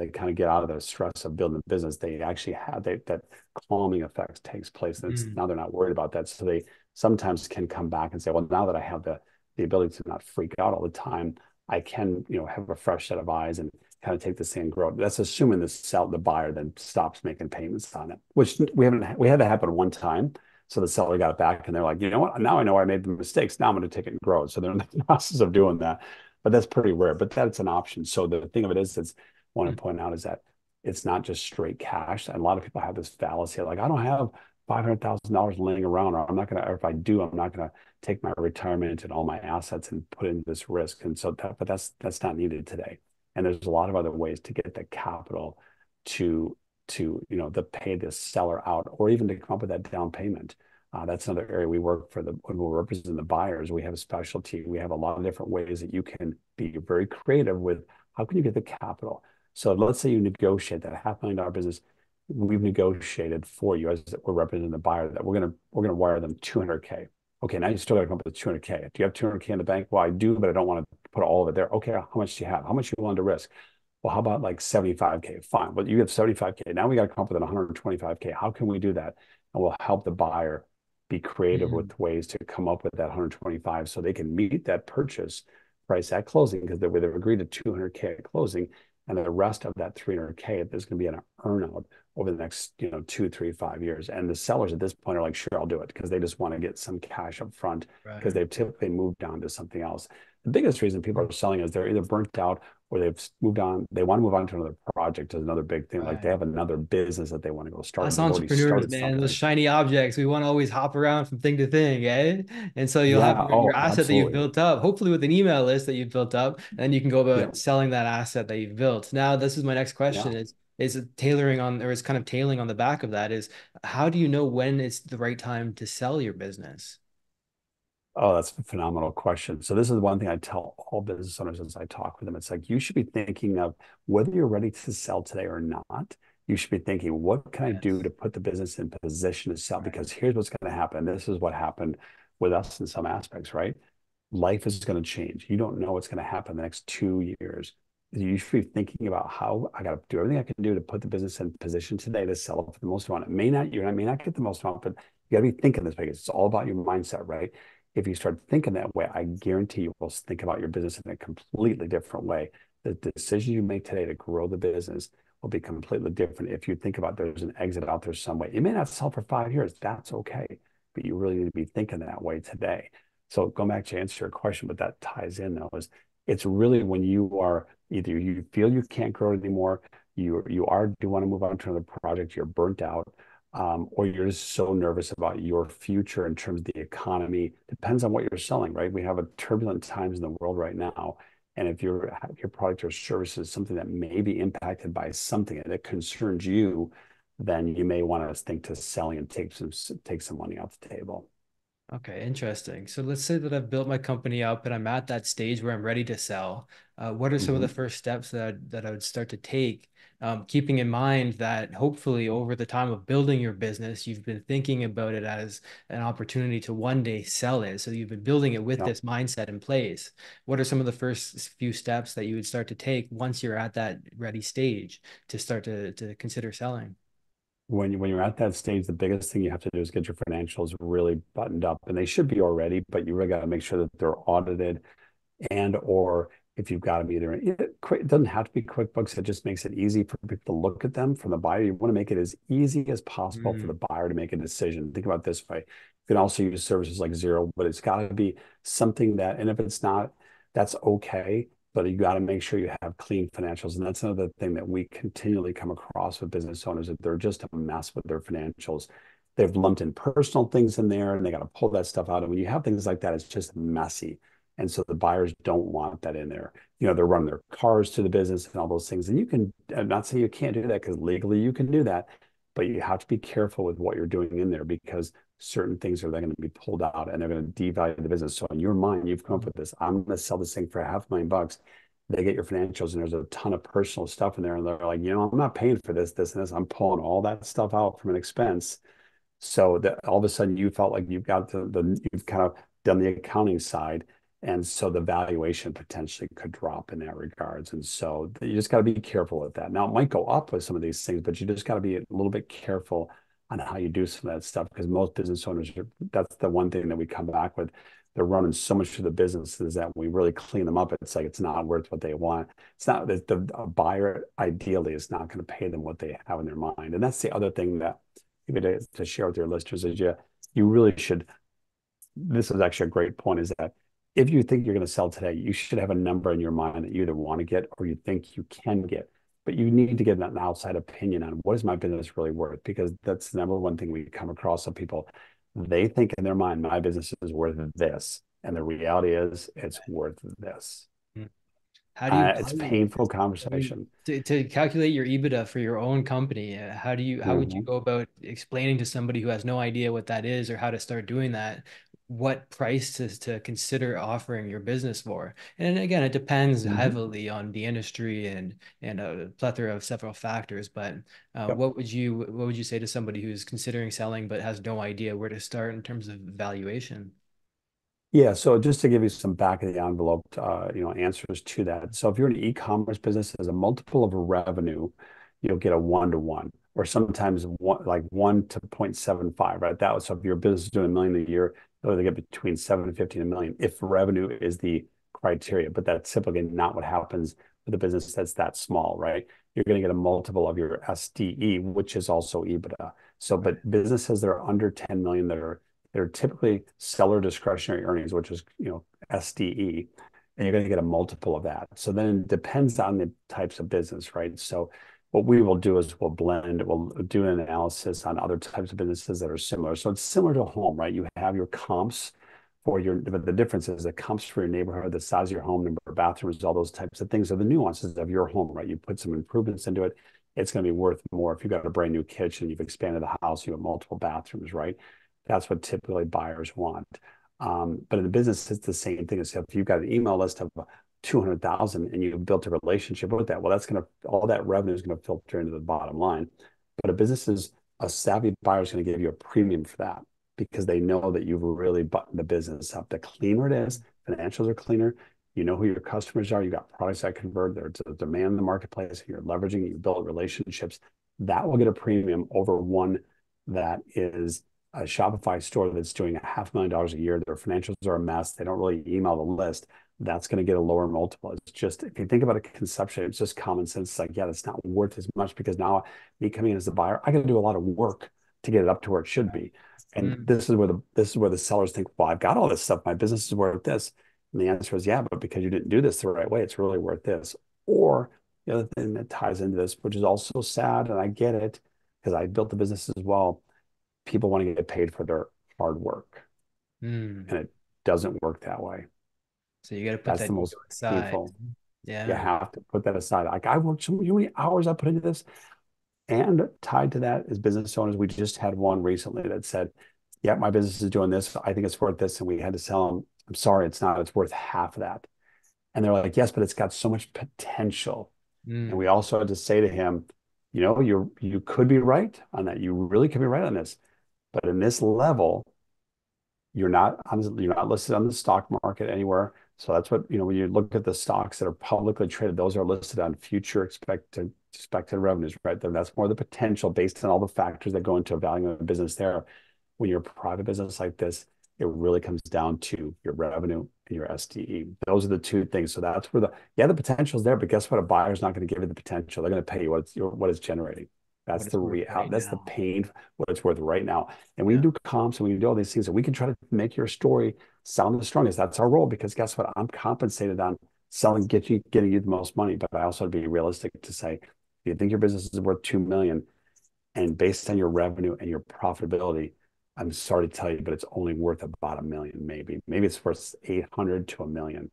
kind of get out of the stress of building the business. They actually have that calming effect takes place. And Mm. now they're not worried about that. So they sometimes can come back and say, well, now that I have the ability to not freak out all the time, I can, have a fresh set of eyes and kind of take this thing and grow. That's assuming the buyer then stops making payments on it, which we had that happen one time. So the seller got it back and they're like, you know what? Now I know I made the mistakes. Now I'm going to take it and grow it. So they're in the process of doing that. But that's pretty rare. But that's an option. So the thing of it is, want to Mm. point out is that it's not just straight cash. And a lot of people have this fallacy like, I don't have $500,000 laying around, or I'm not going to, or if I do, I'm not going to take my retirement and all my assets and put in this risk. And so but that's not needed today. And there's a lot of other ways to get the capital to to pay this seller out, or even to come up with that down payment. That's another area we work when we're representing the buyers. We have a specialty. We have a lot of different ways that you can be very creative with how can you get the capital. So let's say you negotiate that $500,000 business. We've negotiated for you as we're representing the buyer that we're gonna wire them 200K. Okay, now you still got to come up with 200K. Do you have 200K in the bank? Well, I do, but I don't want to put all of it there. Okay, how much do you have? How much are you willing to risk? Well, how about like 75K? Fine. Well, you have 75K. Now we got to come up with 125K. How can we do that? And we'll help the buyer be creative Mhm. with ways to come up with that 125 so they can meet that purchase price at closing because they've agreed to 200K at closing. And the rest of that 300K, there's going to be an earnout over the next, 2, 3, 5 years. And the sellers at this point are like, sure, I'll do it because they just want to get some cash up front because Right. they've typically moved on to something else. The biggest reason people are selling is they're either burnt out or they've moved on. They want to move on to another project is another big thing. Like they Right. have another business that they want to go start Us and they've already entrepreneurs, started man, those something. shiny objects, we want to always hop around from thing to thing, eh? And so you'll have Yeah. your Oh, asset that you've absolutely. built up, hopefully with an email list that you've built up, and then you can go Yeah. about selling that asset that you've built. Now, this is my next Yeah. question is it tailoring on, or is kind of tailing on the back of that is how do you know when it's the right time to sell your business? Oh, that's a phenomenal question. So this is one thing I tell all business owners as I talk with them. It's like you should be thinking of whether you're ready to sell today or not. You should be thinking, what can I do Yes. to put the business in position to sell? Right. Because here's what's going to happen. This is what happened with us in some aspects, right? Life is going to change. You don't know what's going to happen in the next 2 years. You should be thinking about how I got to do everything I can do to put the business in position today to sell it for the most amount. It may not, you may not get the most amount, but you got to be thinking this way. It's all about your mindset, right? If you start thinking that way, I guarantee you will think about your business in a completely different way. The decision you make today to grow the business will be completely different if you think about there's an exit out there some way. It may not sell for 5 years. That's okay. But you really need to be thinking that way today. So going back to answer your question, but that ties in though, is it's really when you are either you feel you can't grow anymore, do want to move on to another project, you're burnt out, or you're just so nervous about your future in terms of the economy. Depends on what you're selling, right? We have a turbulent times in the world right now. And if your product or service is something that may be impacted by something that concerns you, then you may want to think to selling and take some money off the table. Okay, interesting. So let's say that I've built my company up and I'm at that stage where I'm ready to sell. What are some of the Mhm. first steps that I would start to take? Keeping in mind that hopefully over the time of building your business, you've been thinking about it as an opportunity to one day sell it. So you've been building it with Yeah. this mindset in place. What are some of the first few steps that you would start to take once you're at that ready stage to start to consider selling? When you're at that stage, the biggest thing you have to do is get your financials really buttoned up, and they should be already, but you really got to make sure that they're audited and or if you've got them either it doesn't have to be QuickBooks. It just makes it easy for people to look at them from the buyer. You want to make it as easy as possible for the Mm, buyer to make a decision. Think about it this way. You can also use services like Zero, but it's got to be something that, and if it's not, that's okay. But you got to make sure you have clean financials. And that's another thing that we continually come across with business owners that they're just a mess with their financials. They've lumped in personal things in there and they got to pull that stuff out. And when you have things like that, it's just messy. And so the buyers don't want that in there. They're running their cars to the business and all those things. And I'm not saying you can't do that because legally you can do that, but you have to be careful with what you're doing in there because certain things are then going to be pulled out and they're going to devalue the business. So in your mind, you've come up with this. I'm going to sell this thing for $500,000. They get your financials and there's a ton of personal stuff in there. And they're like, I'm not paying for this, this, and this. I'm pulling all that stuff out from an expense so that all of a sudden you felt like you've got you've kind of done the accounting side. And so the valuation potentially could drop in that regards. And so you just got to be careful with that. Now it might go up with some of these things, but you just got to be a little bit careful on how you do some of that stuff because most business owners that's the one thing that we come back with. They're running so much through the businesses that we really clean them up. It's like it's not worth what they want. It's not that the buyer ideally is not going to pay them what they have in their mind. And that's the other thing that maybe to share with your listeners is you really should. This is actually a great point. Is that if you think you're going to sell today, you should have a number in your mind that you either want to get or you think you can get. But you need to get an outside opinion on what is my business really worth, because that's the number one thing we come across. Some people, they think in their mind, my business is worth this. And the reality is it's worth this. mm. How It's do you, painful I mean, conversation. to calculate your EBITDA for your own company, how would you Mhm. go about explaining to somebody who has no idea what that is or how to start doing that? what price to consider offering your business for. And again, it depends Mhm. heavily on the industry and a plethora of several factors. But Yep. what would you say to somebody who's considering selling but has no idea where to start in terms of valuation? Yeah, so just to give you some back of the envelope, answers to that. So if you're an e-commerce business as a multiple of revenue, you'll get a 1 to 1, or sometimes one like 1 to 0.75, right? So if your business is doing 1 million a year, you'll either get between 750 and 1 million if revenue is the criteria. But that's typically not what happens with a business that's that small, right? You're going to get a multiple of your SDE, which is also EBITDA. So, Right. but businesses that are under 10 million that are they're typically seller discretionary earnings, which is, SDE, and you're going to get a multiple of that. So then it depends on the types of business, right? So what we will do is we'll do an analysis on other types of businesses that are similar. So it's similar to a home, right? You have your comps but the difference is the comps for your neighborhood, the size of your home, number of bathrooms, all those types of things are the nuances of your home, right? You put some improvements into it, it's going to be worth more. If you've got a brand new kitchen, you've expanded the house, you have multiple bathrooms, right? That's what typically buyers want. But in the business, it's the same thing. So if you've got an email list of 200,000 and you've built a relationship with that, well, all that revenue is going to filter into the bottom line. But a savvy buyer is going to give you a premium for that because they know that you've really buttoned the business up. The cleaner it is, financials are cleaner. You know who your customers are. You got products that convert. There's a demand in the marketplace. You're leveraging. You build relationships. That will get a premium over one that is a Shopify store that's doing $500,000 a year. Their financials are a mess. They don't really email the list. That's going to get a lower multiple. It's just, if you think about it conceptually, it's just common sense. It's like, yeah, that's not worth as much because now me coming in as a buyer, I got to do a lot of work to get it up to where it should be. And Mm, this is where the sellers think, well, I've got all this stuff. My business is worth this. And the answer is, yeah, but because you didn't do this the right way, it's really worth this. Or the other thing that ties into this, which is also sad, and I get it because I built the business as well, people want to get paid for their hard work, mm. and it doesn't work that way. So you got to put That's that the ego most aside. painful. You Yeah. have to put that aside. Like I worked so many hours I put into this, and tied to that is business owners. We just had one recently that said, "Yeah, my business is doing this. I think it's worth this," and we had to sell them. I'm sorry, it's not. It's worth half of that. And they're like, "Yes, but it's got so much potential." And we Mm, also had to say to him, you could be right on that. You really could be right on this, but in this level, you're not listed on the stock market anywhere. So that's what, when you look at the stocks that are publicly traded, those are listed on future expected revenues, right? Then that's more the potential based on all the factors that go into evaluating a business there. When you're a private business like this, it really comes down to your revenue and your SDE. Those are the two things. So that's where the potential is there, but guess what? A buyer's not going to give you the potential. They're going to pay you what it's generating. what it's worth right That's the now. pain, what it's worth right now. And we Yeah. do comps and we do all these things, and we can try to make your story sound the strongest. That's our role because guess what? I'm compensated on getting you the most money, but I also have to be realistic to say, if you think your business is worth 2 million, and based on your revenue and your profitability, I'm sorry to tell you, but it's only worth about 1 million, maybe. Maybe it's worth 800 to 1 million.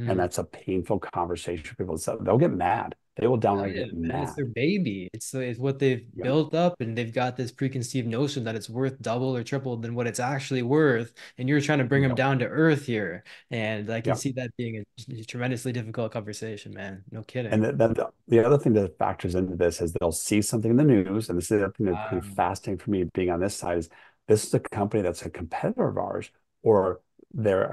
And Mm. that's a painful conversation for people. So they'll get mad. They will Oh downright yeah, get man, it's mad. their baby. It's what they've Yeah. built up, and they've got this preconceived notion that it's worth double or triple than what it's actually worth. And you're trying to bring them Yep. down to earth here. And I can Yep. see that being a tremendously difficult conversation, man. No And kidding. then the other thing that factors into this is they'll see something in the news, and this is the other thing that's pretty Um, fascinating for me being on this side is this is a company that's a competitor of ours, or they're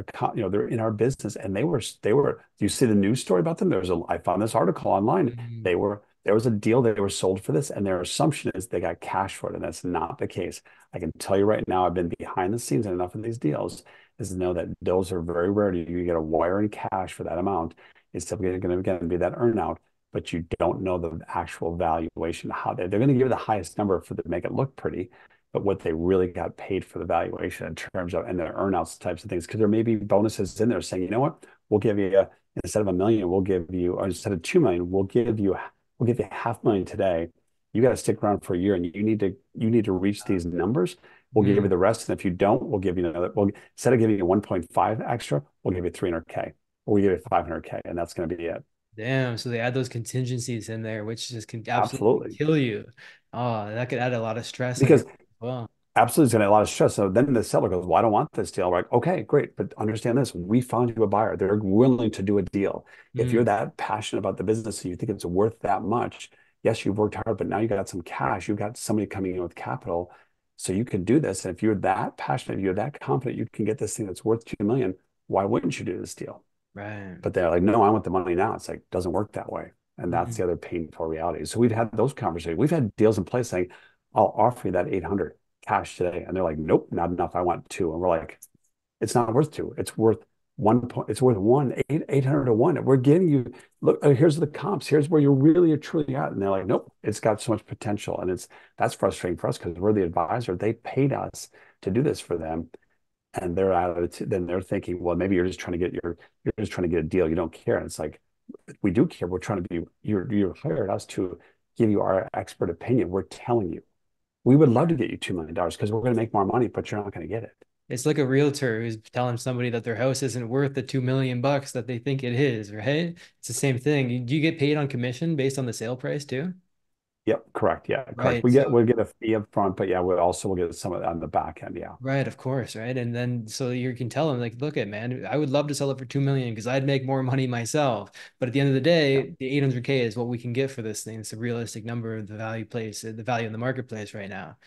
in our business, and they were. Do you see the news story about them? I found this article online. mm, There was a deal, they were sold for this, and their assumption is they got cash for it, and that's not the case. I can tell you right now, I've been behind the scenes in enough of these deals is to know that those are very rare. You get a wire in cash for that amount. It's typically going to again be that earnout, but you don't know the actual valuation. How they're going to give you the highest number to make it look pretty, but what they really got paid for the valuation in terms of and the earnouts types of things, because there may be bonuses in there saying, you know what, we'll give you instead of 1 million, or instead of 2 million, we'll give you 500,000 today. You got to stick around for a year, and you need to reach these numbers. We'll give you mm. the rest, and if you don't, we'll give you another. Well, instead of giving you 1.5 extra, we'll give you 300K, or we give you 500K, and that's going to be it. Damn, so they add those contingencies in there, which just can absolutely Absolutely. kill you. Oh, that could add a lot of stress on your Because as well. absolutely it's going to add a lot of stress. So then the seller goes, well, I don't want this deal. We're like, okay, great. But understand this, we found you a buyer. They're willing to do a deal. If you're Mm, that passionate about the business and you think it's worth that much, yes, you've worked hard, but now you got some cash. You've got somebody coming in with capital. So you can do this. And if you're that passionate, you're that confident, you can get this thing that's worth 2 million. Why wouldn't you do this deal? right. But they're like, no, I want the money now. It's like, doesn't work that way. And that's Mm, the other painful reality. So we've had those conversations. We've had deals in place saying, I'll offer you that 800 cash today. And they're like, nope, not enough. I want two. And we're like, it's not worth two. It's worth 1 point. It's worth 800 to one. We're getting you, look, here's the comps. Here's where you're really are truly at. And they're like, nope, it's got so much potential. And that's frustrating for us because we're the advisor. They paid us to do this for them. And they're out of it. Then they're thinking, well, maybe you're just trying to get a deal. You don't care. And it's like, we do care. We're trying to be, you hired us to give you our expert opinion. We're telling you, we would love to get you $2 million because we're going to make more money, but you're not going to get it. it's like a realtor who's telling somebody that their house isn't worth the 2 million bucks that they think it is, right? It's the same thing. Do you get paid on commission based on the sale price too? Yep, correct. Yeah, correct. Right. So We'll get a fee up front, but yeah, we'll get some of that on the back end. Yeah. right, of course, right? And then so you can tell them like, look at man, I would love to sell it for 2 million because I'd make more money myself. But at the end of the Yeah. day, the 800K is what we can get for this thing. It's a realistic number of the value in the marketplace right now.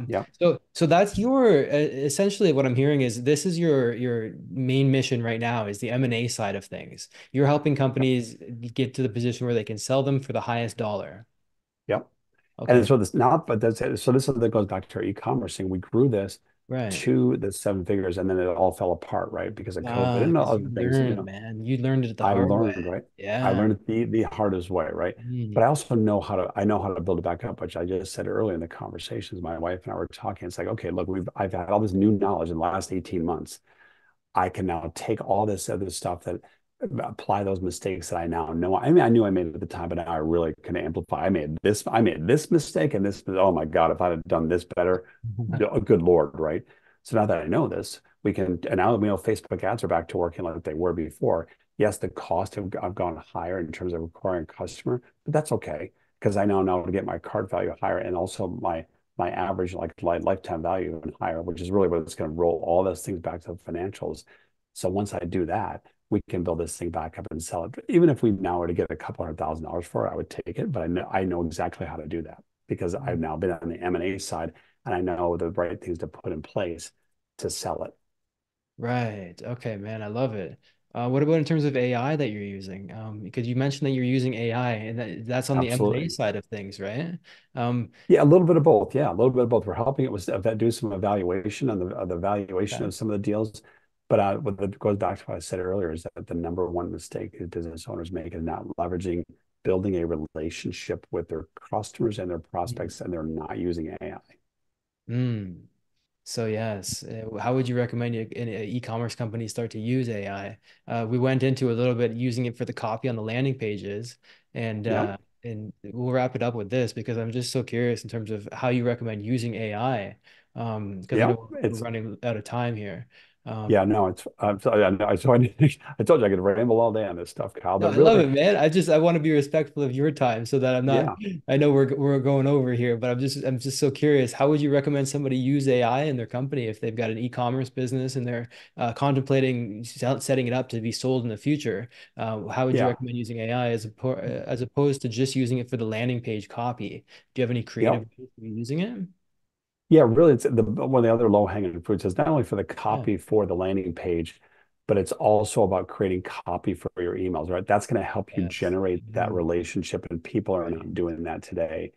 Yeah. So that's your essentially what I'm hearing is this is your main mission right now is the M&A side of things. You're helping Yep. companies get to the position where they can sell them for the highest dollar. Yep. And Okay, so this not, but that's it. So this is that goes back to our e-commerce thing. We grew this right. to the seven figures and then it all fell apart, right? Because of COVID Ah, and because other you things, learned, man. You learned it the I hard way. learned, right? I Yeah. learned it the hardest way, right? But Mm. I also I know how to build it back up, which I just said earlier in the conversations. My wife and I were talking. It's like, okay, look, I've had all this new knowledge in the last 18 months. I can now take all this other stuff that apply those mistakes that I now know. I mean, I knew I made it at the time, but now I really can amplify. I made this mistake and this, oh my God, if I'd have done this better, good Lord, right? So now that I know this, we can, and now we know Facebook ads are back to working like they were before. Yes, the cost have gone higher in terms of acquiring a customer, but that's okay because I know to get my cart value higher and also my average lifetime value even higher, which is really what it's going to roll all those things back to the financials. So once I do that, we can build this thing back up and sell it. Even if we now were to get a couple $100,000 for it, I would take it. But I know exactly how to do that because I've now been on the M&A side and I know the right things to put in place to sell it. Right. Okay, man. I love it. What about in terms of AI that you're using? Because you mentioned that you're using AI and that's on the M&A Absolutely. side of things, right? Um, Yeah, a little bit of both. Yeah, a little bit of both. We're helping it with do some evaluation on the valuation okay. of some of the deals. But what goes back to what I said earlier is that the number one mistake that business owners make is not leveraging, building a relationship with their customers and their prospects, and they're not using AI. Mm. So yes, how would you recommend an e-commerce company start to use AI? We went into a little bit using it for the copy on the landing pages, and Yep. uh, and we'll wrap it up with this because I'm just so curious in terms of how you recommend using AI. Because I Yep. know we're It's running out of time here. yeah, Um, no, it's I told you I could ramble all day on this stuff, Kyle, No, but I love really, it, man. I want to be respectful of your time so that I'm not. yeah, I know we're going over here, but I'm just so curious. How would you recommend somebody use AI in their company if they've got an e-commerce business and they're contemplating setting it up to be sold in the future? How would you yeah, recommend using AI as opposed to just using it for the landing page copy? Do you have any yep. creative ways to be using it? Yeah, really, it's one of the other low-hanging fruits is not only for the Yeah. copy for the landing page, but it's also about creating copy for your emails, right? That's going to help you Yes. generate that Mhm. relationship, and people are Right. not doing that today.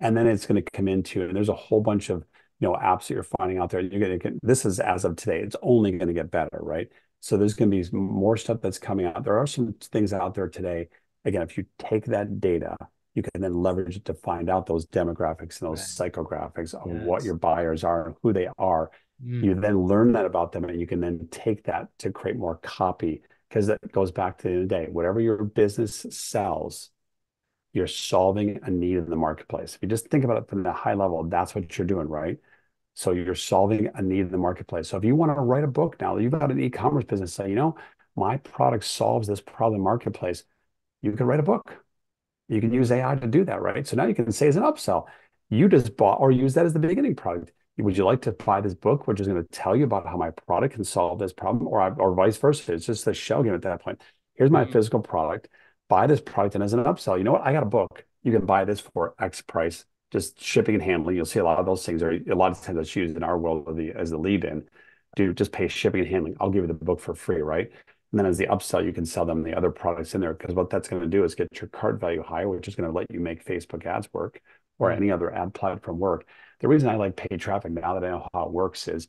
And then it's going to come into, and there's a whole bunch of, apps that you're finding out there. You're going to get, this is as of today, it's only going to get better, right? So there's going to be more stuff that's coming out. There are some things out there today. Again, if you take that data, you can then leverage it to find out those demographics and those Right. psychographics of what Yes. your buyers are and who they are. You Mm. then learn that about them, and you can then take that to create more copy because that goes back to the end of the day. Whatever your business sells, you're solving a need in the marketplace. If you just think about it from the high level, that's what you're doing, right? So you're solving a need in the marketplace. So if you want to write a book now, you've got an e-commerce business, say, my product solves this problem in the marketplace. You can write a book. You can use AI to do that, right? So now you can say as an upsell, you just bought or use that as the beginning product. would you like to buy this book, which is going to tell you about how my product can solve this problem, or vice versa? It's just a shell game at that point. Here's my Mm. physical product. Buy this product, and as an upsell, you know what? I got a book. You can buy this for X price. Just shipping and handling. You'll see a lot of those things are a lot of times that's used in our world as the lead in. Do just pay shipping and handling. I'll give you the book for free, right? And then as the upsell, you can sell them the other products in there because what that's going to do is get your cart value higher, which is going to let you make Facebook ads work or Mm. any other ad platform work. The reason I like paid traffic now that I know how it works is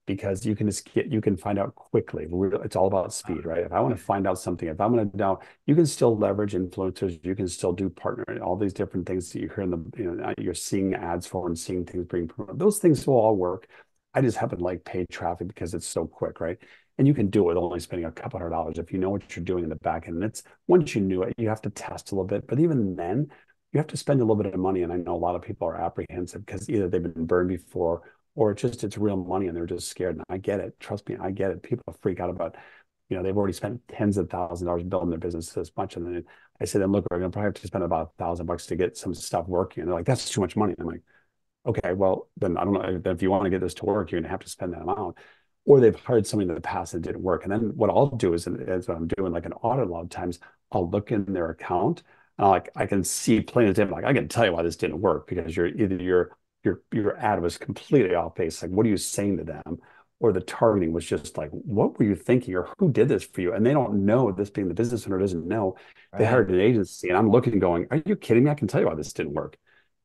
because you can find out quickly. It's all about speed, right? If I want to find out something, if I'm going to know, you can still leverage influencers, you can still do partner, all these different things that you hear in you're seeing ads for and seeing things being promoted. Those things will all work. I just happen to like paid traffic because it's so quick, right? And you can do it with only spending a couple $100 if you know what you're doing in the back end. And it's once you knew it, you have to test a little bit, but even then, you have to spend a little bit of money. And I know a lot of people are apprehensive because either they've been burned before or it's real money and they're just scared. And I get it. Trust me, I get it. People freak out about, they've already spent tens of thousands of dollars building their business this much. And then I say, then look, we're going to probably have to spend about $1,000 to get some stuff working. And they're like, that's too much money. And I'm like, okay, well, then I don't know. Then if you want to get this to work, you're going to have to spend that amount. Or they've hired somebody in the past that didn't work. And then what I'll do is what I'm doing like an audit a lot of times, I'll look in their account and I can see plain as day, like I can tell you why this didn't work because your ad was completely off base. Like, what are you saying to them? Or the targeting was just like, what were you thinking? Or who did this for you? And they don't know, this being the business owner doesn't know. They Right. hired an agency and I'm looking and going, are you kidding me? I can tell you why this didn't work.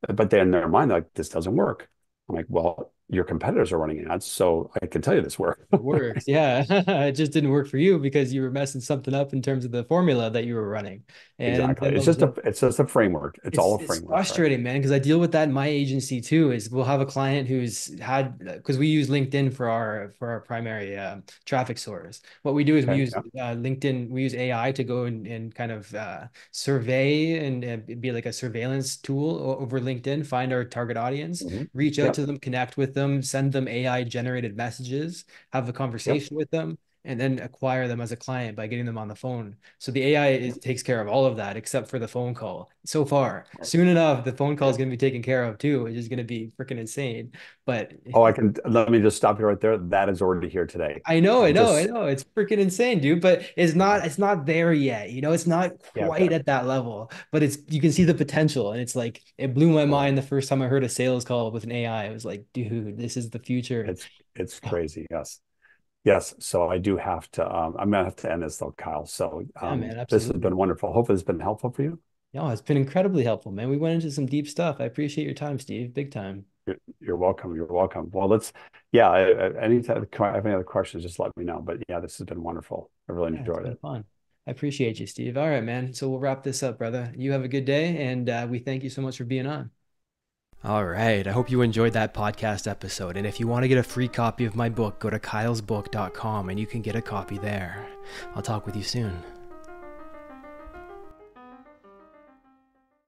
But then in their mind, they're like, this doesn't work. I'm like, well, your competitors are running ads, so I can tell you this works. It works. Yeah. It just didn't work for you because you were messing something up in terms of the formula that you were running. And Exactly. then those It's just a framework. It's all a it's framework, right? frustrating, man, because I deal with that in my agency too. Is we'll have a client who's had because we use LinkedIn for our primary traffic source. What we do is we Okay. use Yeah. LinkedIn. We use AI to go and kind of survey and be like a surveillance tool over LinkedIn. Find our target audience, Mhm. reach out Yep. to them, connect with them, send them AI generated messages, have a Yep. conversation with them, and then acquire them as a client by getting them on the phone. So the AI Yep. takes care of all of that except for the phone call so far. Soon enough, the phone call is Yep. going to be taken care of too, which is going to be freaking insane. But Oh, let me just stop you right there. That is already here today. I know, I I'm know, I just, know. It's freaking insane, dude. But it's not there yet. It's not yeah, quite at that level. But you can see the potential. And it's like it blew my totally. mind the first time I heard a sales call with an AI. I was like, dude, this is the future. It's crazy. Yes. Yes. So I do have to, I'm gonna have to end this though, Kyle. So Yeah, man, this has been absolutely. wonderful. Hopefully it's been helpful for you. No, it's been incredibly helpful, man. We went into some deep stuff. I appreciate your time, Steve. Big time. You're welcome. You're welcome. Well, yeah, anytime if I have any other questions, just let me know. But yeah, this has been wonderful. I really Yeah, it's enjoyed been it. fun. I appreciate you, Steve. All right, man. So we'll wrap this up, brother. You have a good day, and we thank you so much for being on. All right. I hope you enjoyed that podcast episode. And if you want to get a free copy of my book, go to kylesbook.com and you can get a copy there. I'll talk with you soon.